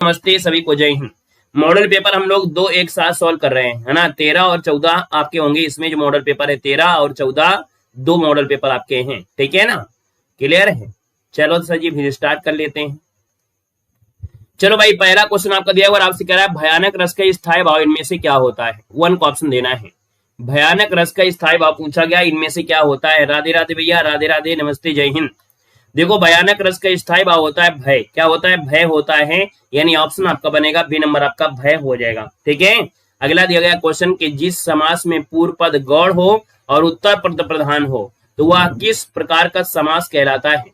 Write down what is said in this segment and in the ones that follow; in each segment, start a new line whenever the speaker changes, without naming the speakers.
नमस्ते सभी को, जय हिंद। मॉडल पेपर हम लोग दो एक साथ सॉल्व कर रहे हैं, है ना। 13 और 14 आपके होंगे। इसमें जो मॉडल पेपर है 13 और 14 दो मॉडल पेपर आपके हैं, ठीक है ना। क्लियर है। चलो सर जी फिर स्टार्ट कर लेते हैं। चलो भाई, पहला क्वेश्चन आपका दिया हुआ और आपसे कह रहा है भयानक रस का स्थायी भाव इनमें से क्या होता है। 1 का ऑप्शन देना है। भयानक रस का स्थायी भाव पूछा गया, इनमें से क्या होता है। राधे राधे भैया, राधे राधे, नमस्ते, जय हिंद। देखो, भयानक रस का स्थायी भाव होता है भय। क्या होता है? भय होता है, यानी ऑप्शन आपका बनेगा बी नंबर, आपका भय हो जाएगा, ठीक है। अगला दिया गया क्वेश्चन कि जिस समास में पूर्व पद गौड़ हो और उत्तर पद प्रधान हो तो वह किस प्रकार का समास कहलाता है।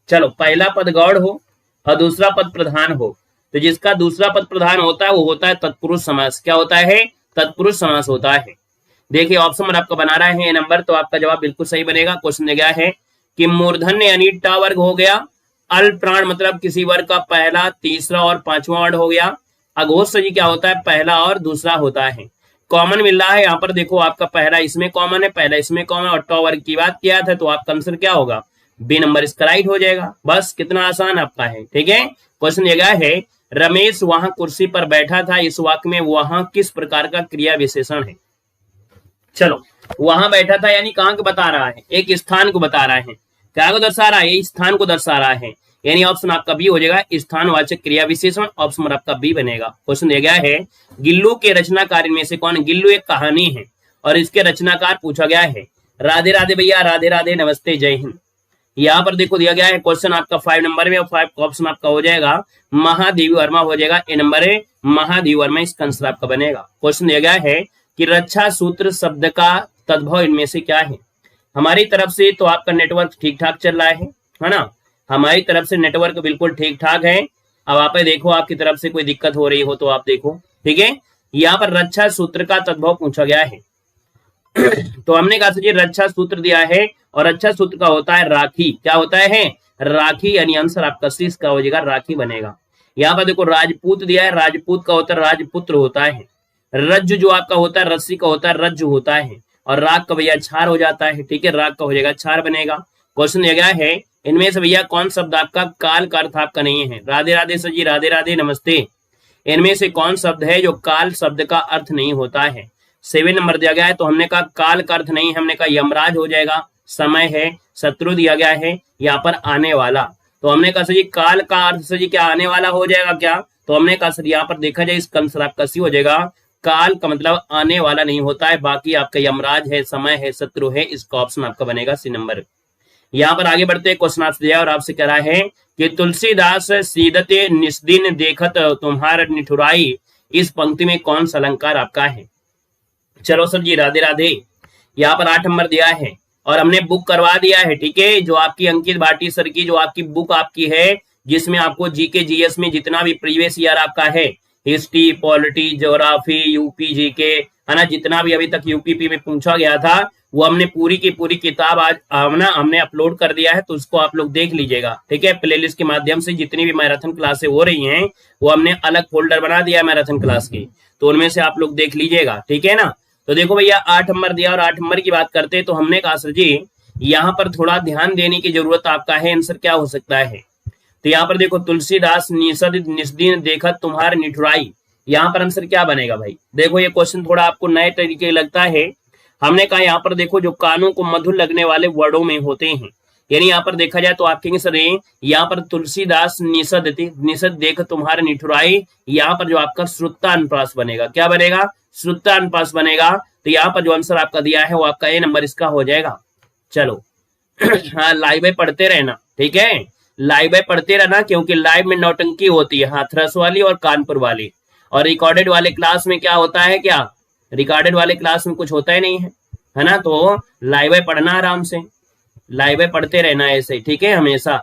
चलो, पहला पद गौड़ हो और दूसरा पद प्रधान हो तो जिसका दूसरा पद प्रधान होता है वो होता है तत्पुरुष समास। क्या होता है? तत्पुरुष समास होता है। देखिए, ऑप्शन आपका बना रहा है नंबर, तो आपका जवाब बिल्कुल सही बनेगा। क्वेश्चन दिया गया है कि मूर्धन्य यानी टा वर्ग हो गया, अल्प प्राण मतलब किसी वर्ग का पहला, तीसरा और पांचवा वर्ड हो गया। अघोष जी क्या होता है? पहला और दूसरा होता है। कॉमन मिल रहा है यहाँ पर, देखो आपका पहला इसमें कॉमन है, पहला इसमें कॉमन, और टा वर्ग की बात किया था तो आपका आंसर क्या होगा? बी नंबर इसका राइट हो जाएगा। बस, कितना आसान आपका है, ठीक है। क्वेश्चन दिया गया है रमेश वहां कुर्सी पर बैठा था, इस वाक्य में वहां किस प्रकार का क्रिया विशेषण है। चलो, वहां बैठा था यानी कहां को बता रहा है? एक स्थान को बता रहा है। क्या को दर्शा रहा है? स्थान को दर्शा रहा है, यानी ऑप्शन आपका बी हो जाएगा, स्थानवाचक क्रिया विशेषण। ऑप्शन आपका बी बनेगा। क्वेश्चन दिया गया है गिल्लू के रचनाकार में से कौन। गिल्लू एक कहानी है और इसके रचनाकार पूछा गया है। राधे राधे भैया, राधे राधे, नमस्ते, जय हिंद। यहाँ पर देखो दिया गया है क्वेश्चन आपका 5 नंबर में, और 5 का ऑप्शन आपका हो जाएगा महादेवी वर्मा हो जाएगा। ए नंबर है महादेवी वर्मा, इसका आंसर आपका बनेगा। क्वेश्चन दिया गया है कि रक्षा सूत्र शब्द का तद्भव इनमें से क्या है। हमारी तरफ से तो आपका नेटवर्क ठीक ठाक चल रहा है ना। हमारी तरफ से नेटवर्क बिल्कुल ठीक ठाक है। अब आप देखो आपकी तरफ से कोई दिक्कत हो रही हो तो आप देखो, ठीक है। यहाँ पर रक्षा सूत्र का तद्भव पूछा गया है तो हमने कहा जी रक्षा सूत्र दिया है और रक्षा सूत्र का होता है राखी। क्या होता है? राखी, यानी आंसर आपका सी का हो जाएगा, राखी बनेगा। यहाँ पर देखो राजपूत दिया है, राजपूत का होता है राजपुत्र होता है। रज्जु जो आपका होता है रस्सी का होता है रज्जु होता है, और राग का भैया छार हो जाता है, ठीक है। राग का हो जाएगा छार बनेगा। क्वेश्चन दिया गया है इनमें से भैया कौन शब्द आपका काल का अर्थ आपका नहीं है। राधे राधे सर जी, राधे राधे, नमस्ते। इनमें से कौन शब्द है जो काल शब्द का अर्थ नहीं होता है। 7 नंबर दिया गया है, तो हमने कहा काल का अर्थ नहीं है, हमने कहा यमराज हो जाएगा। समय है, शत्रु दिया गया है, यहाँ पर आने वाला, तो हमने कहा सर जी काल का अर्थ सर जी क्या आने वाला हो जाएगा क्या। तो हमने कहा सर यहाँ पर देखा जाए इसका आंसर आपका सी हो जाएगा। काल का मतलब आने वाला नहीं होता है, बाकी आपका यमराज है, समय है, शत्रु है, इसका ऑप्शन आपका बनेगा सी नंबर। यहाँ पर आगे बढ़ते क्वेश्चन आपसे दिया और आपसे कह रहा है कि तुलसीदास सीदते निस्दिन देखत तुम्हार निठुराई, इस पंक्ति में कौन सा अलंकार आपका है। चलो सर जी, राधे राधे। यहाँ पर 8 नंबर दिया है और हमने बुक करवा दिया है, ठीक है। जो आपकी अंकित भाटी सर की जो आपकी बुक आपकी है, जिसमें आपको जीके जीएस में जितना भी प्रीवियस ईयर आपका है, history, polity, geography, UP GK, है ना, जितना भी अभी तक यूपीपी में पूछा गया था वो हमने पूरी की पूरी किताब आज हमने अपलोड कर दिया है, तो उसको आप लोग देख लीजिएगा, ठीक है। प्लेलिस्ट के माध्यम से जितनी भी मैराथन क्लासें हो रही हैं वो हमने अलग फोल्डर बना दिया है मैराथन क्लास की, तो उनमें से आप लोग देख लीजिएगा, ठीक है ना। तो देखो भैया 8 नंबर दिया और 8 नंबर की बात करते तो हमने कहा सर जी यहाँ पर थोड़ा ध्यान देने की जरूरत आपका है। आंसर क्या हो सकता है? तो यहाँ पर देखो तुलसीदास निस्दिन देखत तुम्हार निठुराई, यहाँ पर आंसर क्या बनेगा भाई। देखो ये क्वेश्चन थोड़ा आपको नए तरीके लगता है। हमने कहा यहाँ पर देखो जो कानों को मधुर लगने वाले वर्डों में होते हैं, यानी यहाँ पर देखा जाए तो आप कहेंगे सर यहाँ पर तुलसीदास निषद देख तुम्हारे निठुराई, यहाँ पर जो आपका श्रुतानुप्रास बनेगा, क्या बनेगा? श्रुतानुप्रास बनेगा। तो यहाँ पर जो आंसर आपका दिया है वो आपका ए नंबर इसका हो जाएगा। चलो हाँ, लाइव में पढ़ते रहना, ठीक है। लाइव में पढ़ते रहना, क्योंकि लाइव में नौटंकी होती है, हाथरस वाली और कानपुर वाली, और रिकॉर्डेड वाले क्लास में क्या होता है, क्या रिकॉर्डेड वाले क्लास में कुछ होता ही नहीं है ना। तो लाइव में पढ़ना आराम से, लाइव में पढ़ते रहना ऐसे, ठीक है। हमेशा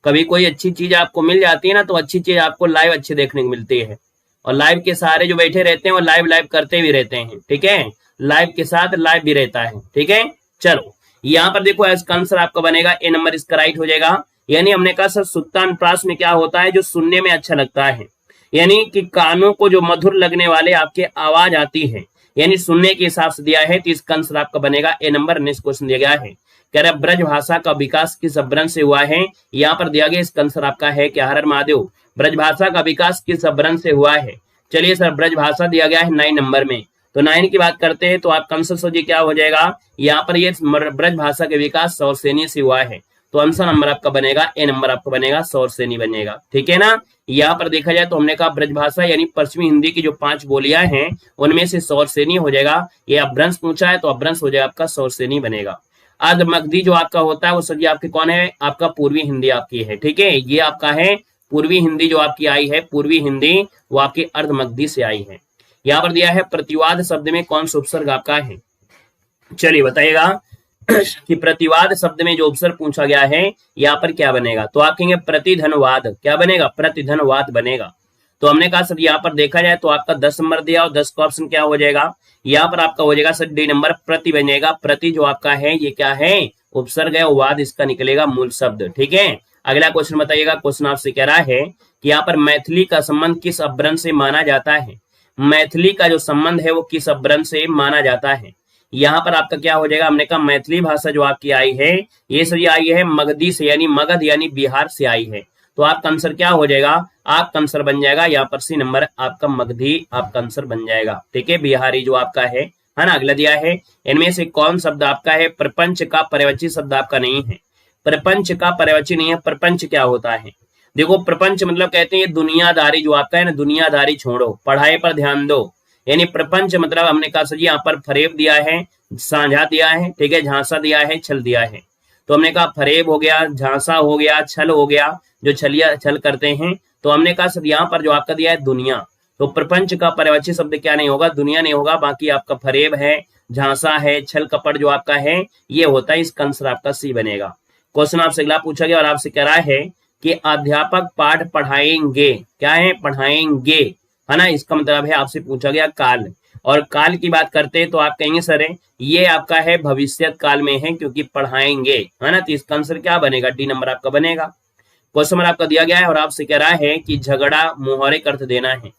कभी कोई अच्छी चीज आपको मिल जाती है ना, तो अच्छी चीज आपको लाइव अच्छी देखने को मिलती है, और लाइव के सहारे जो बैठे रहते हैं वो लाइव करते भी रहते हैं, ठीक है। लाइव के साथ लाइव भी रहता है, ठीक है। चलो यहाँ पर देखो इसका आंसर आपका बनेगा ए नंबर इसका राइट हो जाएगा। यानी हमने कहा सर श्रुतानुप्रास में क्या होता है, जो सुनने में अच्छा लगता है, यानी कि कानों को जो मधुर लगने वाले आपके आवाज आती है, यानी सुनने के हिसाब से दिया है, तो इसका आंसर आपका बनेगा ए नंबर। नेक्स्ट क्वेश्चन दिया गया है, कह रहा है ब्रज भाषा का विकास किस अपभ्रंश से हुआ है। यहाँ पर दिया गया, इसका आंसर आपका है क्या, हर हर महादेव। ब्रज भाषा का विकास किस अपभ्रंश से हुआ है। चलिए सर, ब्रज भाषा दिया गया है 9 नंबर में, तो 9 की बात करते हैं तो आपका आंसर सोचिए क्या हो जाएगा। यहाँ पर ये ब्रज भाषा के विकास सौरसेनी से हुआ है, तो आंसर नंबर आपका बनेगा ए नंबर आपका बनेगा, सौरसेनी बनेगा। ठीक है ना। यहाँ पर देखा जाए तो हमने कहा ब्रज भाषा यानी पश्चिमी हिंदी की जो 5 बोलियां हैं उनमें से सौरसेनी हो जाएगा। ये अपभ्रंश पूछा है तो अपभ्रंश हो जाएगा आपका सौरसेनी बनेगा। अर्ध मगधी जो आपका होता है वो सर जी आपके कौन है, आपका पूर्वी हिंदी आपकी है। ठीक है, ये आपका है पूर्वी हिंदी जो आपकी आई है, पूर्वी हिंदी वो आपकी अर्ध मगधी से आई है। यहाँ पर दिया है प्रतिवाद शब्द में कौन सा उपसर्ग आपका है। चलिए बताइएगा कि प्रतिवाद शब्द में जो उपसर्ग पूछा गया है यहाँ पर क्या बनेगा, तो आप कहेंगे प्रतिधनवाद। क्या बनेगा, प्रतिधनवाद बनेगा। तो हमने कहा सर यहाँ पर देखा जाए तो आपका 10 नंबर दिया और 10 का ऑप्शन क्या हो जाएगा, यहाँ पर आपका हो जाएगा सर डी नंबर, प्रति बनेगा। प्रति जो आपका है ये क्या है, उपसर्ग है, वाद इसका निकलेगा मूल शब्द। ठीक है, अगला क्वेश्चन बताइएगा। क्वेश्चन आपसे कह रहा है कि यहाँ पर मैथिली का संबंध किस अपभ्रंश से माना जाता है। मैथिली का जो संबंध है वो किस अपभ्रंश से माना जाता है। यहाँ पर आपका क्या हो जाएगा, हमने कहा मैथिली भाषा जो आपकी आई है ये सर ये आई है मगधी से, यानी मगध यानी बिहार से आई है। तो आपका आंसर क्या हो जाएगा, आपका आंसर बन जाएगा यहाँ पर सी नंबर आपका मगधी आपका आंसर बन जाएगा। ठीक है, बिहारी जो आपका है ना। अगला दिया है, इनमें से कौन शब्द आपका है प्रपंच का पर्यवची शब्द आपका नहीं है। प्रपंच का पर्यवची नहीं है। प्रपंच क्या होता है, देखो प्रपंच मतलब कहते हैं दुनियादारी जो आपका है ना, दुनियादारी छोड़ो, पढ़ाई पर ध्यान दो। यानी प्रपंच मतलब हमने कहा सर यहाँ पर फरेब दिया है, साझा दिया है, ठीक है, झांसा दिया है, छल दिया है। तो हमने कहा फरेब हो गया, झांसा हो गया, छल हो गया, जो छल करते हैं। तो हमने कहा सर यहाँ पर जो आपका दिया है दुनिया, तो प्रपंच का पर्यवची शब्द क्या नहीं होगा, दुनिया नहीं होगा। बाकी आपका फरेब है, झांसा है, छल कपट जो आपका है ये होता है। इसका आंसर आपका सी बनेगा। क्वेश्चन आपसे अगला पूछा गया और आपसे कह रहा है कि अध्यापक पाठ पढ़ाएंगे, क्या है, पढ़ाएंगे, है ना। इसका मतलब है आपसे पूछा गया काल, और काल की बात करते हैं तो आप कहेंगे सर ये आपका है भविष्यत काल में है क्योंकि पढ़ाएंगे, है ना। तो इसका आंसर क्या बनेगा, डी नंबर आपका बनेगा। क्वेश्चन आपका दिया गया है और आपसे कह रहा है कि झगड़ा मुहावरे का अर्थ देना है।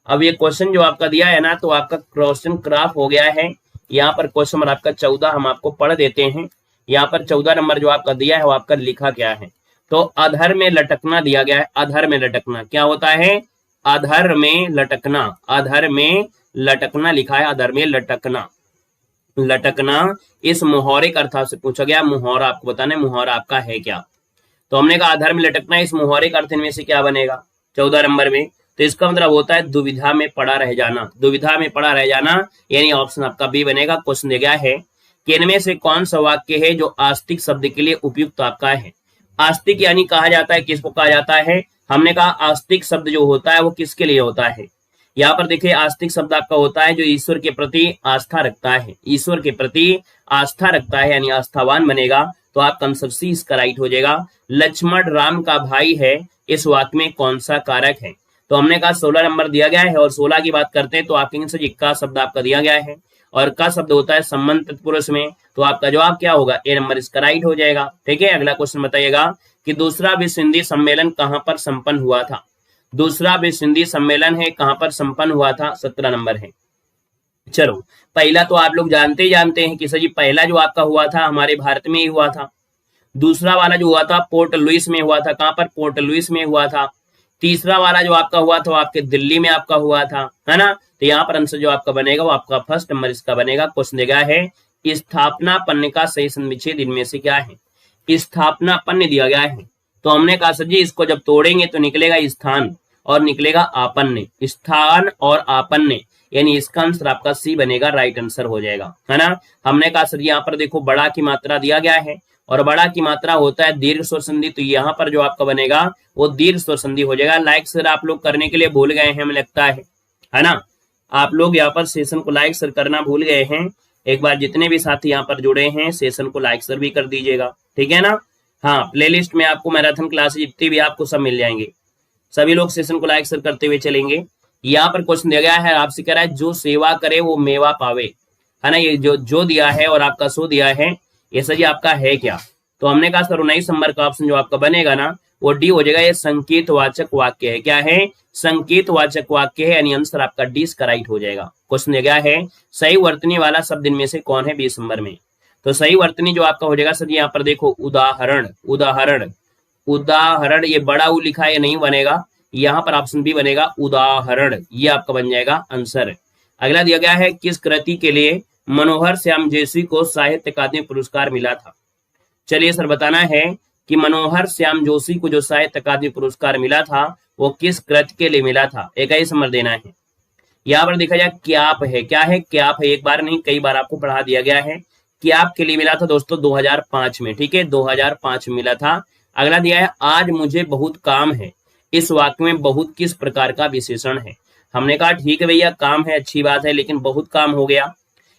अब ये क्वेश्चन जो आपका दिया है ना, तो आपका क्वेश्चन क्राफ्ट हो गया है। यहाँ पर क्वेश्चन नंबर आपका 14 हम आपको पढ़ देते हैं। यहाँ पर 14 नंबर जो आपका दिया है वो आपका लिखा क्या है, तो अधर में लटकना दिया गया है। अधर में लटकना क्या होता है, अधर में लटकना, अधर में लटकना लिखा है, अधर में लटकना, लटकना इस मुहावरे का अर्थ आपसे पूछा गया। मुहावरा आपको बताना है, मुहावरा आपका है क्या। तो हमने कहा अधर में लटकना, इस मुहावरे का अर्थ इनमें से क्या बनेगा 14 नंबर में। तो इसका मतलब होता है दुविधा में पड़ा रह जाना, दुविधा में पड़ा रह जाना, यानी ऑप्शन आपका बी बनेगा। क्वेश्चन दिया गया है कि इनमें से कौन सा वाक्य है जो आस्तिक शब्द के लिए उपयुक्त आपका है। आस्तिक यानी कहा जाता है, किसको कहा जाता है, हमने कहा आस्तिक शब्द जो होता है वो किसके लिए होता है। यहाँ पर देखिए आस्तिक शब्द आपका होता है जो ईश्वर के प्रति आस्था रखता है, ईश्वर के प्रति आस्था रखता है, यानी आस्थावान बनेगा। तो आपका आंसर सी इसका राइट हो जाएगा। लक्ष्मण राम का भाई है, इस वाक्य में कौन सा कारक है। तो हमने कहा 16 नंबर दिया गया है और 16 की बात करते हैं तो आपके सर का शब्द आपका दिया गया है और का शब्द होता है संबंध तत्पुरुष में। तो आपका जवाब क्या होगा, ए नंबर इसका राइट हो जाएगा। ठीक है, अगला क्वेश्चन बताइएगा कि दूसरा विश्व हिंदी सम्मेलन कहां पर संपन्न हुआ था। दूसरा विश्व हिंदी सम्मेलन है कहां पर संपन्न हुआ था, 17 नंबर है। चलो पहला तो आप लोग जानते हैं कि सर जी पहला जो आपका हुआ था हमारे भारत में ही हुआ था। दूसरा वाला जो हुआ था पोर्ट लुइस में हुआ था, कहां पर, पोर्ट लुइस में हुआ था। तीसरा वाला जो आपका हुआ था आपके दिल्ली में आपका हुआ था, है ना। तो यहाँ पर आंसर जो आपका बनेगा वो आपका फर्स्ट नंबर इसका बनेगा। क्वेश्चन दिया है स्थापना पन्ने का सही संविच्छेद इनमें से क्या है। स्थापना पन्ने दिया गया है तो हमने कहा सर जी इसको जब तोड़ेंगे तो निकलेगा स्थान और निकलेगा आपन्ने, स्थान और आपन्ने, यानी इसका आंसर आपका सी बनेगा, राइट आंसर हो जाएगा, है ना। हमने कहा सर यहाँ पर देखो बड़ा की मात्रा दिया गया है और बड़ा की मात्रा होता है दीर्घ स्वर संधि, तो यहाँ पर जो आपका बनेगा वो दीर्घ स्वर संधि हो जाएगा। लाइक सर आप लोग करने के लिए भूल गए हैं हमें लगता है ना। आप लोग यहाँ पर सेशन को लाइक सर करना भूल गए हैं। एक बार जितने भी साथी यहाँ पर जुड़े हैं सेशन को लाइक सर भी कर दीजिएगा, ठीक है ना। हाँ, प्लेलिस्ट में आपको मैराथन क्लासेस जितनी भी आपको सब मिल जाएंगे। सभी लोग सेशन को लाइक सर करते हुए चलेंगे। यहाँ पर क्वेश्चन दिया गया है, आपसे कह रहा है जो सेवा करे वो मेवा पावे, है ना। ये जो दिया है और आपका सो दिया है, ये सर जी आपका है क्या। तो हमने कहा सर 19 नंबर का ऑप्शन जो आपका बनेगा ना वो डी हो जाएगा। ये संकेतवाचक वाक्य है। क्या है? संकेतवाचक वाक्य है, यानी आंसर आपका डी इसका राइट हो जाएगा। क्वेश्चन दिया गया है सही वर्तनी वाला शब्द इनमें से कौन है 20 नंबर में। तो सही वर्तनी जो आपका हो जाएगा सर, यहाँ पर देखो उदाहरण, उदाहरण, उदाहरण, ये बड़ा ऊ लिखा है, ये नहीं बनेगा, यहाँ पर ऑप्शन बी बनेगा उदाहरण, ये आपका बन जाएगा आंसर। अगला दिया गया है किस कृति के लिए मनोहर श्याम जोशी को साहित्य अकादमी पुरस्कार मिला था। चलिए सर बताना है कि मनोहर श्याम जोशी को जो साहित्य अकादमी पुरस्कार मिला था वो किस कृति के लिए मिला था। एक ही समझ देना है। यहाँ पर देखा जाए क्याप है। क्या है? क्याप है। एक बार नहीं कई बार आपको पढ़ा दिया गया है। क्याप के लिए मिला था दोस्तों 2005 में। ठीक है, 2005 में मिला था। अगला दिया है आज मुझे बहुत काम है। इस वाक्य में बहुत किस प्रकार का विशेषण है। हमने कहा ठीक है भैया, काम है अच्छी बात है, लेकिन बहुत काम हो गया,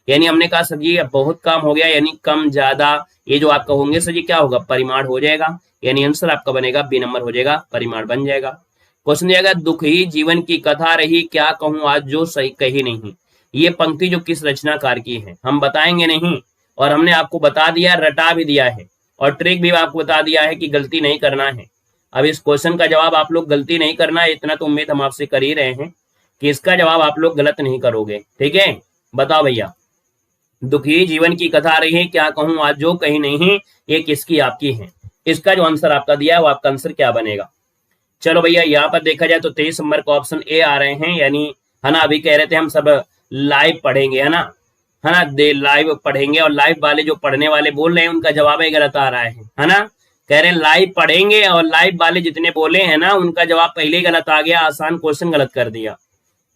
यानी हमने कहा सर जी बहुत काम हो गया, यानी कम ज्यादा, ये जो आपका होंगे सर जी क्या होगा? परिमाण हो जाएगा, यानी आंसर आपका बनेगा बी नंबर हो जाएगा, परिमाण बन जाएगा। क्वेश्चन दिया गया दुख ही जीवन की कथा रही, क्या कहूं आज जो सही कही नहीं। ये पंक्ति जो किस रचनाकार की है हम बताएंगे नहीं, और हमने आपको बता दिया, रटा भी दिया है, और ट्रिक भी आपको बता दिया है कि गलती नहीं करना है। अब इस क्वेश्चन का जवाब आप लोग गलती नहीं करना है, इतना तो उम्मीद हम आपसे कर ही रहे हैं कि इसका जवाब आप लोग गलत नहीं करोगे। ठीक है, बताओ भैया, दुखी जीवन की कथा रही है, क्या कहूं आज जो कहीं नहीं, ये किसकी? आपकी है। इसका जो आंसर आपका दिया है वो आपका आंसर क्या बनेगा? चलो भैया, यहाँ पर देखा जाए तो 23 नंबर का ऑप्शन ए आ रहे हैं, यानी है ना, अभी कह रहे थे हम सब लाइव पढ़ेंगे, है ना, लाइव पढ़ेंगे, और लाइव वाले जो पढ़ने वाले बोल रहे हैं उनका जवाब ही गलत आ रहा है ना। कह रहे हैं लाइव पढ़ेंगे, और लाइव वाले जितने बोले हैं ना उनका जवाब पहले ही गलत आ गया, आसान क्वेश्चन गलत कर दिया,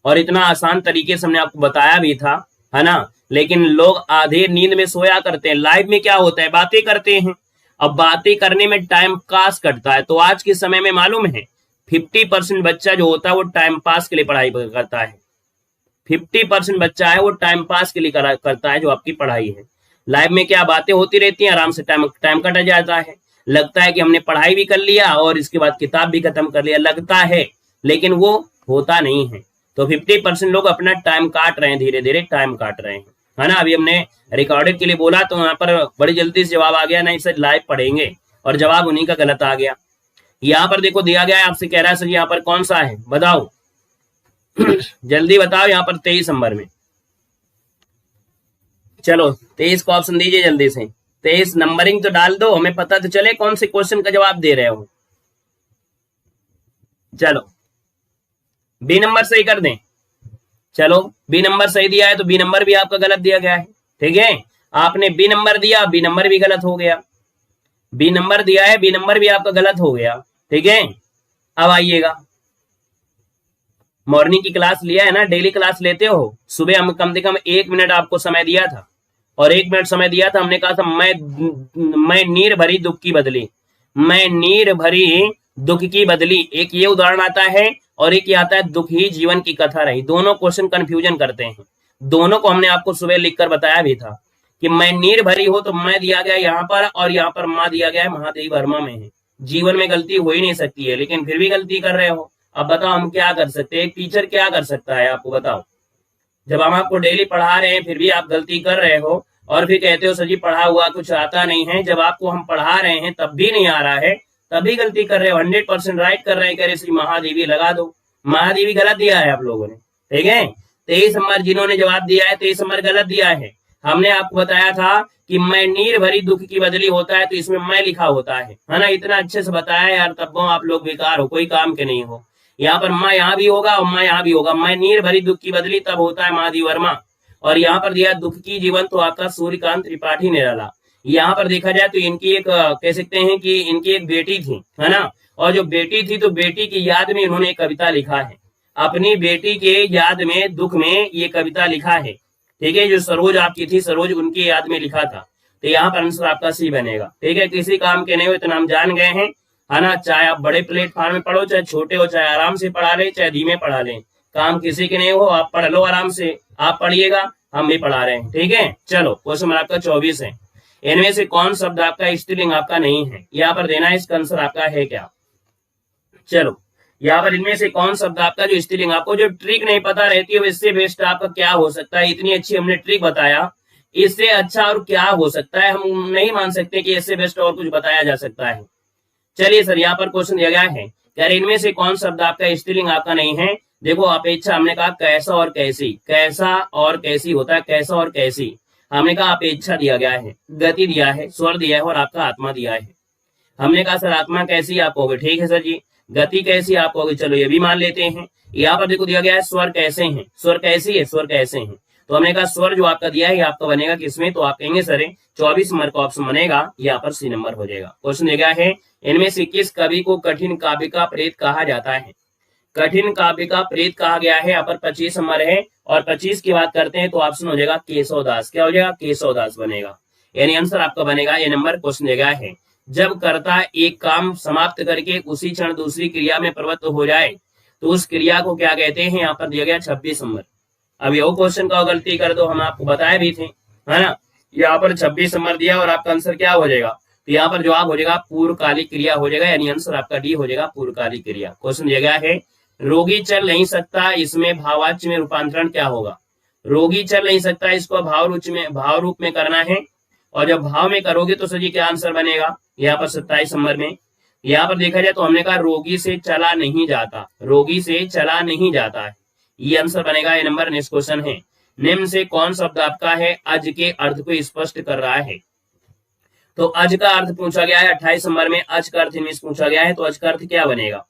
और इतना आसान तरीके से हमने आपको बताया भी था, है ना, लेकिन लोग आधे नींद में सोया करते हैं। लाइव में क्या होता है? बातें करते हैं, अब बातें करने में टाइम पास कटता है। तो आज के समय में मालूम है 50% बच्चा जो होता है वो टाइम पास के लिए पढ़ाई करता है। 50% बच्चा है वो टाइम पास के लिए करता है जो आपकी पढ़ाई है। लाइव में क्या बातें होती रहती हैं, आराम से टाइम कटा जाता है, लगता है कि हमने पढ़ाई भी कर लिया और इसके बाद किताब भी खत्म कर लिया, लगता है, लेकिन वो होता नहीं है। तो 50% लोग अपना टाइम काट रहे हैं, धीरे धीरे टाइम काट रहे हैं, है ना। अभी हमने रिकॉर्डेड के लिए बोला तो यहाँ पर बड़ी जल्दी से जवाब आ गया, नहीं सर लाइव पढ़ेंगे, और जवाब उन्हीं का गलत आ गया। यहाँ पर देखो दिया गया है, आपसे कह रहा है सर यहाँ पर कौन सा है बताओ जल्दी बताओ। यहाँ पर 23 नंबर में, चलो 23 का ऑप्शन दीजिए जल्दी से। 23 नंबरिंग तो डाल दो, हमें पता तो चले कौन से क्वेश्चन का जवाब दे रहे हो। चलो बी नंबर सही कर दें। चलो बी नंबर सही दिया है तो बी नंबर भी आपका गलत दिया गया है। ठीक है, आपने बी नंबर दिया, बी नंबर भी गलत हो गया। बी नंबर दिया है, बी नंबर भी आपका गलत हो गया। ठीक है, अब आइएगा, मॉर्निंग की क्लास लिया है ना, डेली क्लास लेते हो। सुबह हम कम से कम 1 मिनट आपको समय दिया था, और 1 मिनट समय दिया था, हमने कहा था मैं नीर भरी दुख की बदली, मैं नीर भरी दुख की बदली। एक ये उदाहरण आता है, और एक ये आता है दुख ही जीवन की कथा रही। दोनों क्वेश्चन कंफ्यूजन करते हैं, दोनों को हमने आपको सुबह लिखकर बताया भी था कि मैं नीर भरी हो तो मैं दिया गया यहाँ पर, और यहाँ पर माँ दिया गया है, महादेवी वर्मा में है। जीवन में गलती हो ही नहीं सकती है, लेकिन फिर भी गलती कर रहे हो। अब बताओ हम क्या कर सकते हैं, एक टीचर क्या कर सकता है आपको बताओ। जब हम आपको डेली पढ़ा रहे हैं फिर भी आप गलती कर रहे हो, और फिर कहते हो सर जी पढ़ा हुआ कुछ आता नहीं है। जब आपको हम पढ़ा रहे हैं तब भी नहीं आ रहा है, तभी गलती कर रहे हो। 100% राइट कर रहे हैं, कह रहे श्री महादेवी लगा दो। महादेवी गलत दिया है आप लोगों ने। ठीक है, 23 नंबर जिन्होंने जवाब दिया है 23 नंबर गलत दिया है। हमने आपको बताया था कि मैं नीर भरी दुख की बदली होता है तो इसमें मैं लिखा होता है ना। इतना अच्छे से बताया यार, तब आप लोग बेकार हो, कोई काम के नहीं हो। यहाँ पर माँ यहाँ भी होगा और माँ यहाँ भी होगा। मैं नीर भरी दुख की बदली तब होता है महादेवी वर्मा, और यहाँ पर दिया दुख की जीवन तो आपका सूर्यकांत त्रिपाठी ने डाला। यहाँ पर देखा जाए तो इनकी एक कह सकते हैं कि इनकी एक बेटी थी, है ना, और जो बेटी थी तो बेटी की याद में इन्होंने एक कविता लिखा है। अपनी बेटी के याद में दुख में ये कविता लिखा है। ठीक है, जो सरोज आपकी थी, सरोज उनकी याद में लिखा था। तो यहाँ पर आंसर आपका सी बनेगा। ठीक है, किसी काम के नहीं हो इतना हम जान गए हैं, है ना। चाहे आप बड़े प्लेटफॉर्म में पढ़ो, चाहे छोटे हो, चाहे आराम से पढ़ा ले, चाहे धीमे पढ़ा ले, काम किसी के नहीं हो। आप पढ़ लो आराम से, आप पढ़िएगा, हम भी पढ़ा रहे हैं। ठीक है, चलो क्वेश्चन नंबर आपका 24 है। इनमें से कौन शब्द आपका स्त्रीलिंग आपका नहीं है, यहाँ पर देना है। इसका आंसर आपका है क्या? चलो यहाँ पर इनमें से कौन शब्द आपका जो स्त्रीलिंग, आपको जो ट्रिक नहीं पता रहती है इससे बेस्ट आपका क्या हो सकता है। इतनी अच्छी हमने ट्रिक बताया, इससे अच्छा और क्या हो सकता है। हम नहीं मान सकते कि इससे बेस्ट और कुछ बताया जा सकता है। चलिए सर, यहाँ पर क्वेश्चन दिया गया है, क्या इनमें से कौन शब्द आपका स्त्रीलिंग आपका नहीं है? देखो अपेक्षा, हमने कहा कैसा और कैसी, कैसा और कैसी होता है, कैसा और कैसी। हमने कहा अपेक्षा दिया गया है, गति दिया है, स्वर दिया है और आपका आत्मा दिया है। हमने कहा सर आत्मा कैसी आप कहोगे, ठीक है सर जी। गति कैसी आप कहोगे, चलो ये भी मान लेते हैं। यहाँ पर देखो दिया गया है स्वर कैसे हैं, स्वर कैसी है, स्वर कैसे हैं। तो हमने कहा स्वर जो आपका दिया है ये आपका बनेगा किसमें, तो आप कहेंगे सर 24 नंबर का ऑप्शन बनेगा, यहाँ पर सी नंबर हो जाएगा। क्वेश्चन दिया गया है, इनमें से किस कवि को कठिन काव्य का प्रेत कहा जाता है? कठिन काव्य का प्रेत कहा गया है, यहाँ पर 25 नंबर है। और 25 की बात करते हैं तो ऑप्शन हो जाएगा केशवदास। क्या हो जाएगा, केशवदास बनेगा, यानी आंसर आपका बनेगा ये नंबर। क्वेश्चन दिया गया है, जब कर्ता एक काम समाप्त करके उसी क्षण दूसरी क्रिया में प्रवृत्त हो जाए तो उस क्रिया को क्या कहते हैं? यहाँ पर दिया गया 26 नंबर। अब ये क्वेश्चन का गलती कर दो, हम आपको बताए भी थे, है ना। यहाँ पर 26 नंबर दिया और आपका आंसर क्या हो जाएगा, तो यहाँ पर जवाब हो जाएगा पूर्वकालिक क्रिया हो जाएगा, यानी आंसर आपका डी हो जाएगा, पूर्वकालिक क्रिया। क्वेश्चन दिया गया है, रोगी चल नहीं सकता, इसमें भाववाच्य में रूपांतरण क्या होगा? रोगी चल नहीं सकता, इसको भाव रूप में करना है, और जब भाव में करोगे तो सर जी क्या आंसर बनेगा? यहाँ पर 27 नंबर में यहाँ पर देखा जाए तो हमने कहा रोगी से चला नहीं जाता, रोगी से चला नहीं जाता है, ये आंसर बनेगा, ये नंबर। नेक्स्ट क्वेश्चन है, निम्न से कौन शब्द आपका है अज के अर्थ को स्पष्ट कर रहा है? तो अज का अर्थ पूछा गया है 28 नंबर में, अज का अर्थ इनमें से पूछा गया है, तो अज का अर्थ क्या बनेगा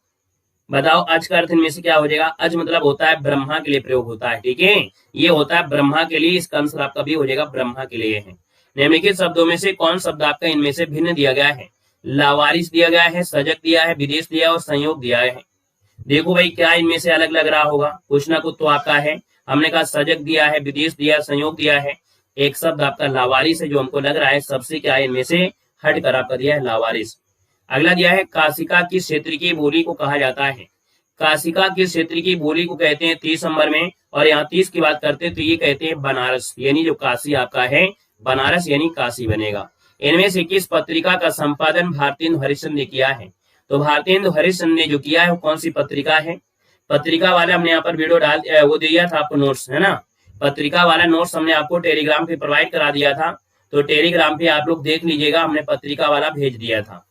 बताओ? अज का अर्थ इनमें से क्या हो जाएगा? अज मतलब होता है ब्रह्मा के लिए प्रयोग होता है, ठीक है, ये होता है ब्रह्मा के लिए, इसका आंसर आपका भी हो जाएगा ब्रह्मा के लिए है। निम्नलिखित शब्दों में से कौन शब्द आपका इनमें से भिन्न दिया गया है? लावारिस दिया गया है, सजग दिया है, विदेश दिया है और संयोग दिया है। देखो भाई क्या इनमें से अलग लग रहा होगा, कुछ ना कुछ तो आपका है। हमने कहा सजग दिया है, विदेश दिया, संयोग दिया है, एक शब्द आपका लावारिस है जो हमको लग रहा है सबसे क्या है इनमें से हट कर आपका दिया है लावारिस। अगला दिया है, काशिका किस क्षेत्र की बोली को कहा जाता है? काशिका किस क्षेत्र की बोली को कहते हैं 30 नंबर में, और यहाँ 30 की बात करते हैं तो ये कहते हैं बनारस, यानी जो काशी आपका है बनारस यानी काशी बनेगा। इनमें से किस पत्रिका का संपादन भारतेंदु हरिश्चंद्र ने किया है? तो भारतेंदु हरिश्चंद्र ने जो किया है वो कौन सी पत्रिका है? पत्रिका वाला हमने यहाँ पर वीडियो डाल वो दिया था आपको नोट्स, है ना। पत्रिका वाला नोट्स हमने आपको टेलीग्राम पे प्रोवाइड करा दिया था, तो टेलीग्राम पे आप लोग देख लीजिएगा, हमने पत्रिका वाला भेज दिया था।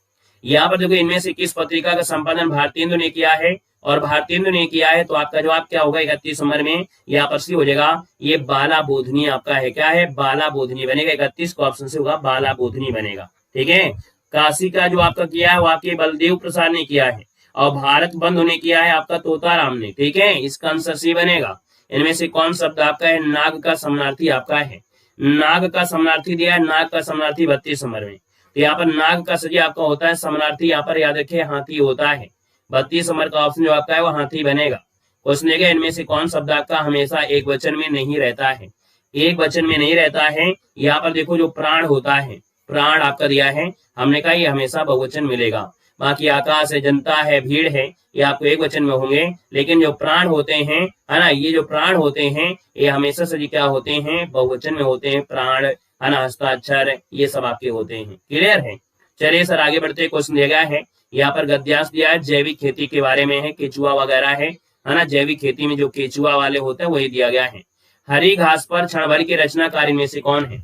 यहाँ पर देखो इनमें से किस पत्रिका का संपादन भारतेंदु ने किया है, और भारतेंदु ने किया है तो आपका जवाब क्या होगा 31 नंबर में, यहाँ पर सी हो जाएगा, ये बाला बोधनी आपका है, क्या है बाला बोधनी बनेगा, 31 को ऑप्शन से होगा बाला बोधनी बनेगा, ठीक है। काशी का जो आपका किया है वो आपके बलदेव प्रसाद ने किया है, और भारत बंद होने किया है आपका तोताराम ने, ठीक है, इसका आंसर सी बनेगा। इनमें से कौन शब्द आपका है नाग का समानार्थी आपका है? नाग का समानार्थी दिया है, नाग का समानार्थी 32 नंबर में, तो यहाँ पर नाग का सजी आपका होता है समानार्थी, यहाँ पर याद रखिए हाथी होता है, 32 नंबर का ऑप्शन जो आपका है वो हाथी बनेगा। क्वेश्चन देगा, इनमें से कौन शब्द आपका हमेशा एक वचन में नहीं रहता है? एक वचन में नहीं रहता है। यहाँ पर देखो जो प्राण होता है, प्राण आपका दिया है, हमने कहा ये हमेशा बहुवचन मिलेगा। बाकी आकाश है, जनता है, भीड़ है, ये आपको एक वचन में होंगे, लेकिन जो प्राण होते हैं, है ना, ये जो प्राण होते हैं ये हमेशा से क्या होते हैं बहुवचन में होते हैं, प्राण, है ना, हस्ताक्षर, ये सब आपके होते हैं। क्लियर है? चलिए सर आगे बढ़ते, क्वेश्चन दिया गया है, यहाँ पर गद्यांश दिया है, जैविक खेती के बारे में है, केचुआ वगैरह है ना, जैविक खेती में जो केचुआ वाले होते हैं वही दिया गया है। हरी घास पर क्षण भर के रचनाकार इनमें से कौन है?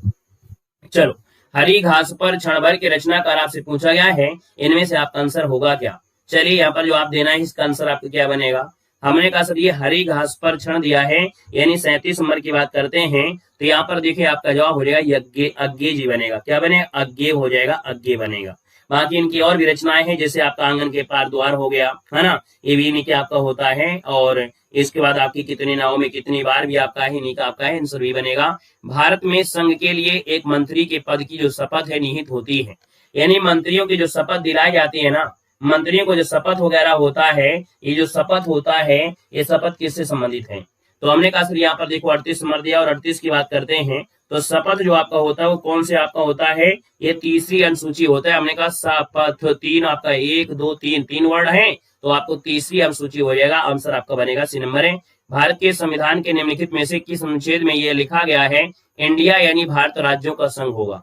चलो, हरी घास पर क्षण भर के रचनाकार आपसे पूछा गया है, इनमें से आपका आंसर होगा क्या? चलिए यहाँ पर जो आप देना है इसका आंसर आपका क्या बनेगा? हमने कहा सर ये हरी घास पर क्षण दिया है, यानी 37 नंबर की बात करते हैं, तो यहाँ पर देखिए आपका जवाब हो जाएगा यज्ञ, अज्ञे जी बनेगा, क्या बनेगा? अज्ञे हो जाएगा, अज्ञे बनेगा। बाकी इनकी और भी रचनाएं हैं, जैसे आपका आंगन के पार द्वार हो गया, है ना, ये भी इन्हीं के आपका होता है, और इसके बाद आपकी कितनी नाव में कितनी बार भी आपका है, इन्हीं का आपका है, आंसर भी बनेगा। भारत में संघ के लिए एक मंत्री के पद की जो शपथ है निहित होती है, यानी मंत्रियों की जो शपथ दिलाई जाती है ना, मंत्रियों को जो शपथ वगैरह होता है, ये जो शपथ होता है ये शपथ किससे संबंधित है? तो हमने कहा सर यहाँ पर देखो 38 नंबर दिया, और 38 की बात करते हैं तो शपथ जो आपका होता है वो कौन से आपका होता है? ये तीसरी अनुसूची होता है। हमने कहा शपथ, तीन आपका 1 2 3 तीन वर्ड है, तो आपको तीसरी अनुसूची हो जाएगा, आंसर आपका बनेगा सी नंबर है। भारत के संविधान के निम्नलिखित में से किस अनुच्छेद में यह लिखा गया है इंडिया यानी भारत राज्यों का संघ होगा?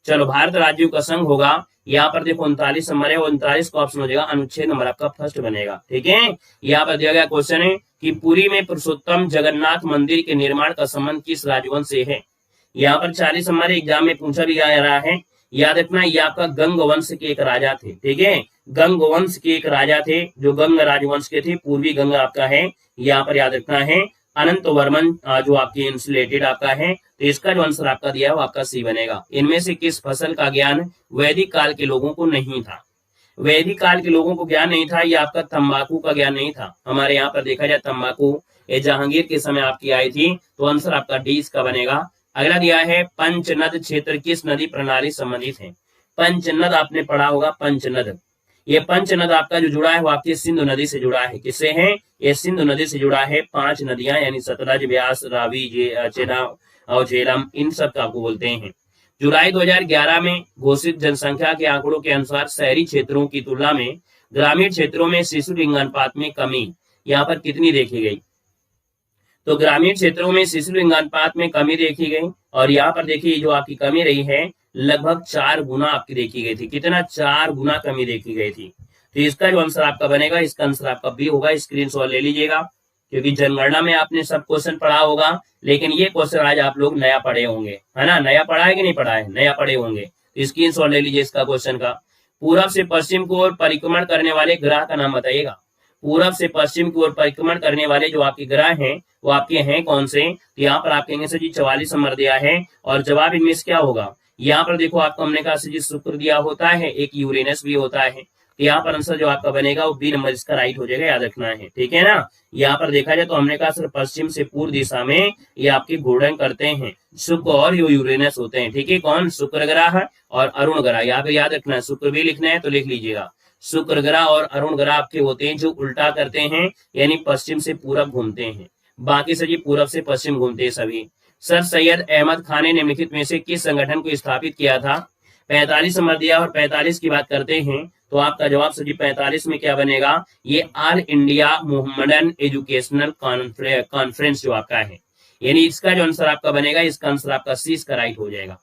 चलो, भारत राज्यों का संघ होगा, यहाँ पर देखो 39 नंबर है, 39 का ऑप्शन हो जाएगा, अनुच्छेद नंबर आपका फर्स्ट बनेगा, ठीक है। यहाँ पर दिया गया क्वेश्चन है कि पुरी में पुरुषोत्तम जगन्नाथ मंदिर के निर्माण का संबंध किस राजवंश से है? यहाँ पर 40 नंबर एग्जाम में पूछा भी जा रहा है, याद रखना ये आपका गंग वंश के एक राजा थे, ठीक है, गंग वंश के एक राजा थे जो गंग राजवंश के थे, पूर्वी गंग आपका है, यहाँ पर याद रखना है। अनंत वर्मन जो आपकी इंसुलेटेड आपका है, तो इसका जो आंसर आपका दिया है वो आपका सी बनेगा। इनमें से किस फसल का ज्ञान वैदिक काल के लोगों को नहीं था? वैदिक काल के लोगों को ज्ञान नहीं था, ये आपका तंबाकू का ज्ञान नहीं था। हमारे यहाँ पर देखा जाए तंबाकू ये जहांगीर के समय आपकी आई थी, तो आंसर आपका डी इसका बनेगा। अगला दिया है पंचनद क्षेत्र किस नदी प्रणाली संबंधित है? पंचनद आपने पढ़ा होगा, पंचनद, ये पंचनद आपका जो जुड़ा है वो आपकी सिंधु नदी से जुड़ा है। किससे है? ये सिंधु नदी से जुड़ा है। 5 नदियां यानी सतलज, व्यास, रावी, चेनाब और झेलम, इन सब का आपको बोलते हैं। जुलाई 2011 में घोषित जनसंख्या के आंकड़ों के अनुसार शहरी क्षेत्रों की तुलना में ग्रामीण क्षेत्रों में शिशु लिंगानुपात में कमी यहाँ पर कितनी देखी गई? तो ग्रामीण क्षेत्रों में शिशु लिंगानुपात में कमी देखी गई, और यहाँ पर देखिए जो आपकी कमी रही है लगभग 4 गुना आपकी देखी गई थी। कितना? 4 गुना कमी देखी गई थी। तो इसका जो आंसर आपका बनेगा, इसका आंसर आपका बी होगा। स्क्रीनशॉट ले लीजिएगा, क्योंकि जनगणना में आपने सब क्वेश्चन पढ़ा होगा, लेकिन ये क्वेश्चन आज आप लोग नया पढ़े होंगे, है ना? नया पढ़ा है कि नहीं पढ़ा है? नया पढ़े होंगे। तो स्क्रीनशॉट ले लीजिए इसका क्वेश्चन का। पूरब से पश्चिम की ओर परिक्रमण करने वाले ग्रह का नाम बताइएगा। पूरब से पश्चिम की ओर परिक्रमण करने वाले जो आपके ग्रह हैं वो आपके हैं कौन से? तो यहाँ पर आप कहेंगे सर जी 44 नंबर दिया है, और जवाब इनमें से क्या होगा? यहाँ पर देखो आपको हमने कहा सर जी शुक्र दिया होता है, एक यूरेनस भी होता है। तो यहाँ पर आंसर जो आपका बनेगा वो बी नंबर इसका राइट हो जाएगा, याद रखना है, ठीक है ना? यहाँ पर देखा जाए तो हमने कहा सर पश्चिम से पूर्व दिशा में ये आपके घूर्णन करते हैं शुक्र और यूरेनस होते हैं, ठीक है। कौन? शुक्र ग्रह और अरुण ग्रह। यहाँ पे याद रखना है, शुक्र भी लिखना है तो लिख लीजिएगा। शुक्र ग्रह और अरुण ग्रह आपके होते हैं जो उल्टा करते हैं, यानी पश्चिम से पूरब घूमते हैं। बाकी सर जी पूरब से पश्चिम घूमते हैं सभी। सर सैयद अहमद खान ने निम्नलिखित में से किस संगठन को स्थापित किया था? 45 नंबर दिया, और 45 की बात करते हैं तो आपका जवाब सर जी 45 में क्या बनेगा? ये all India Mohammedan educational conference जो आपका है, यानी इसका जो आंसर आपका बनेगा, इसका आंसर आपका सी इसका राइट हो जाएगा।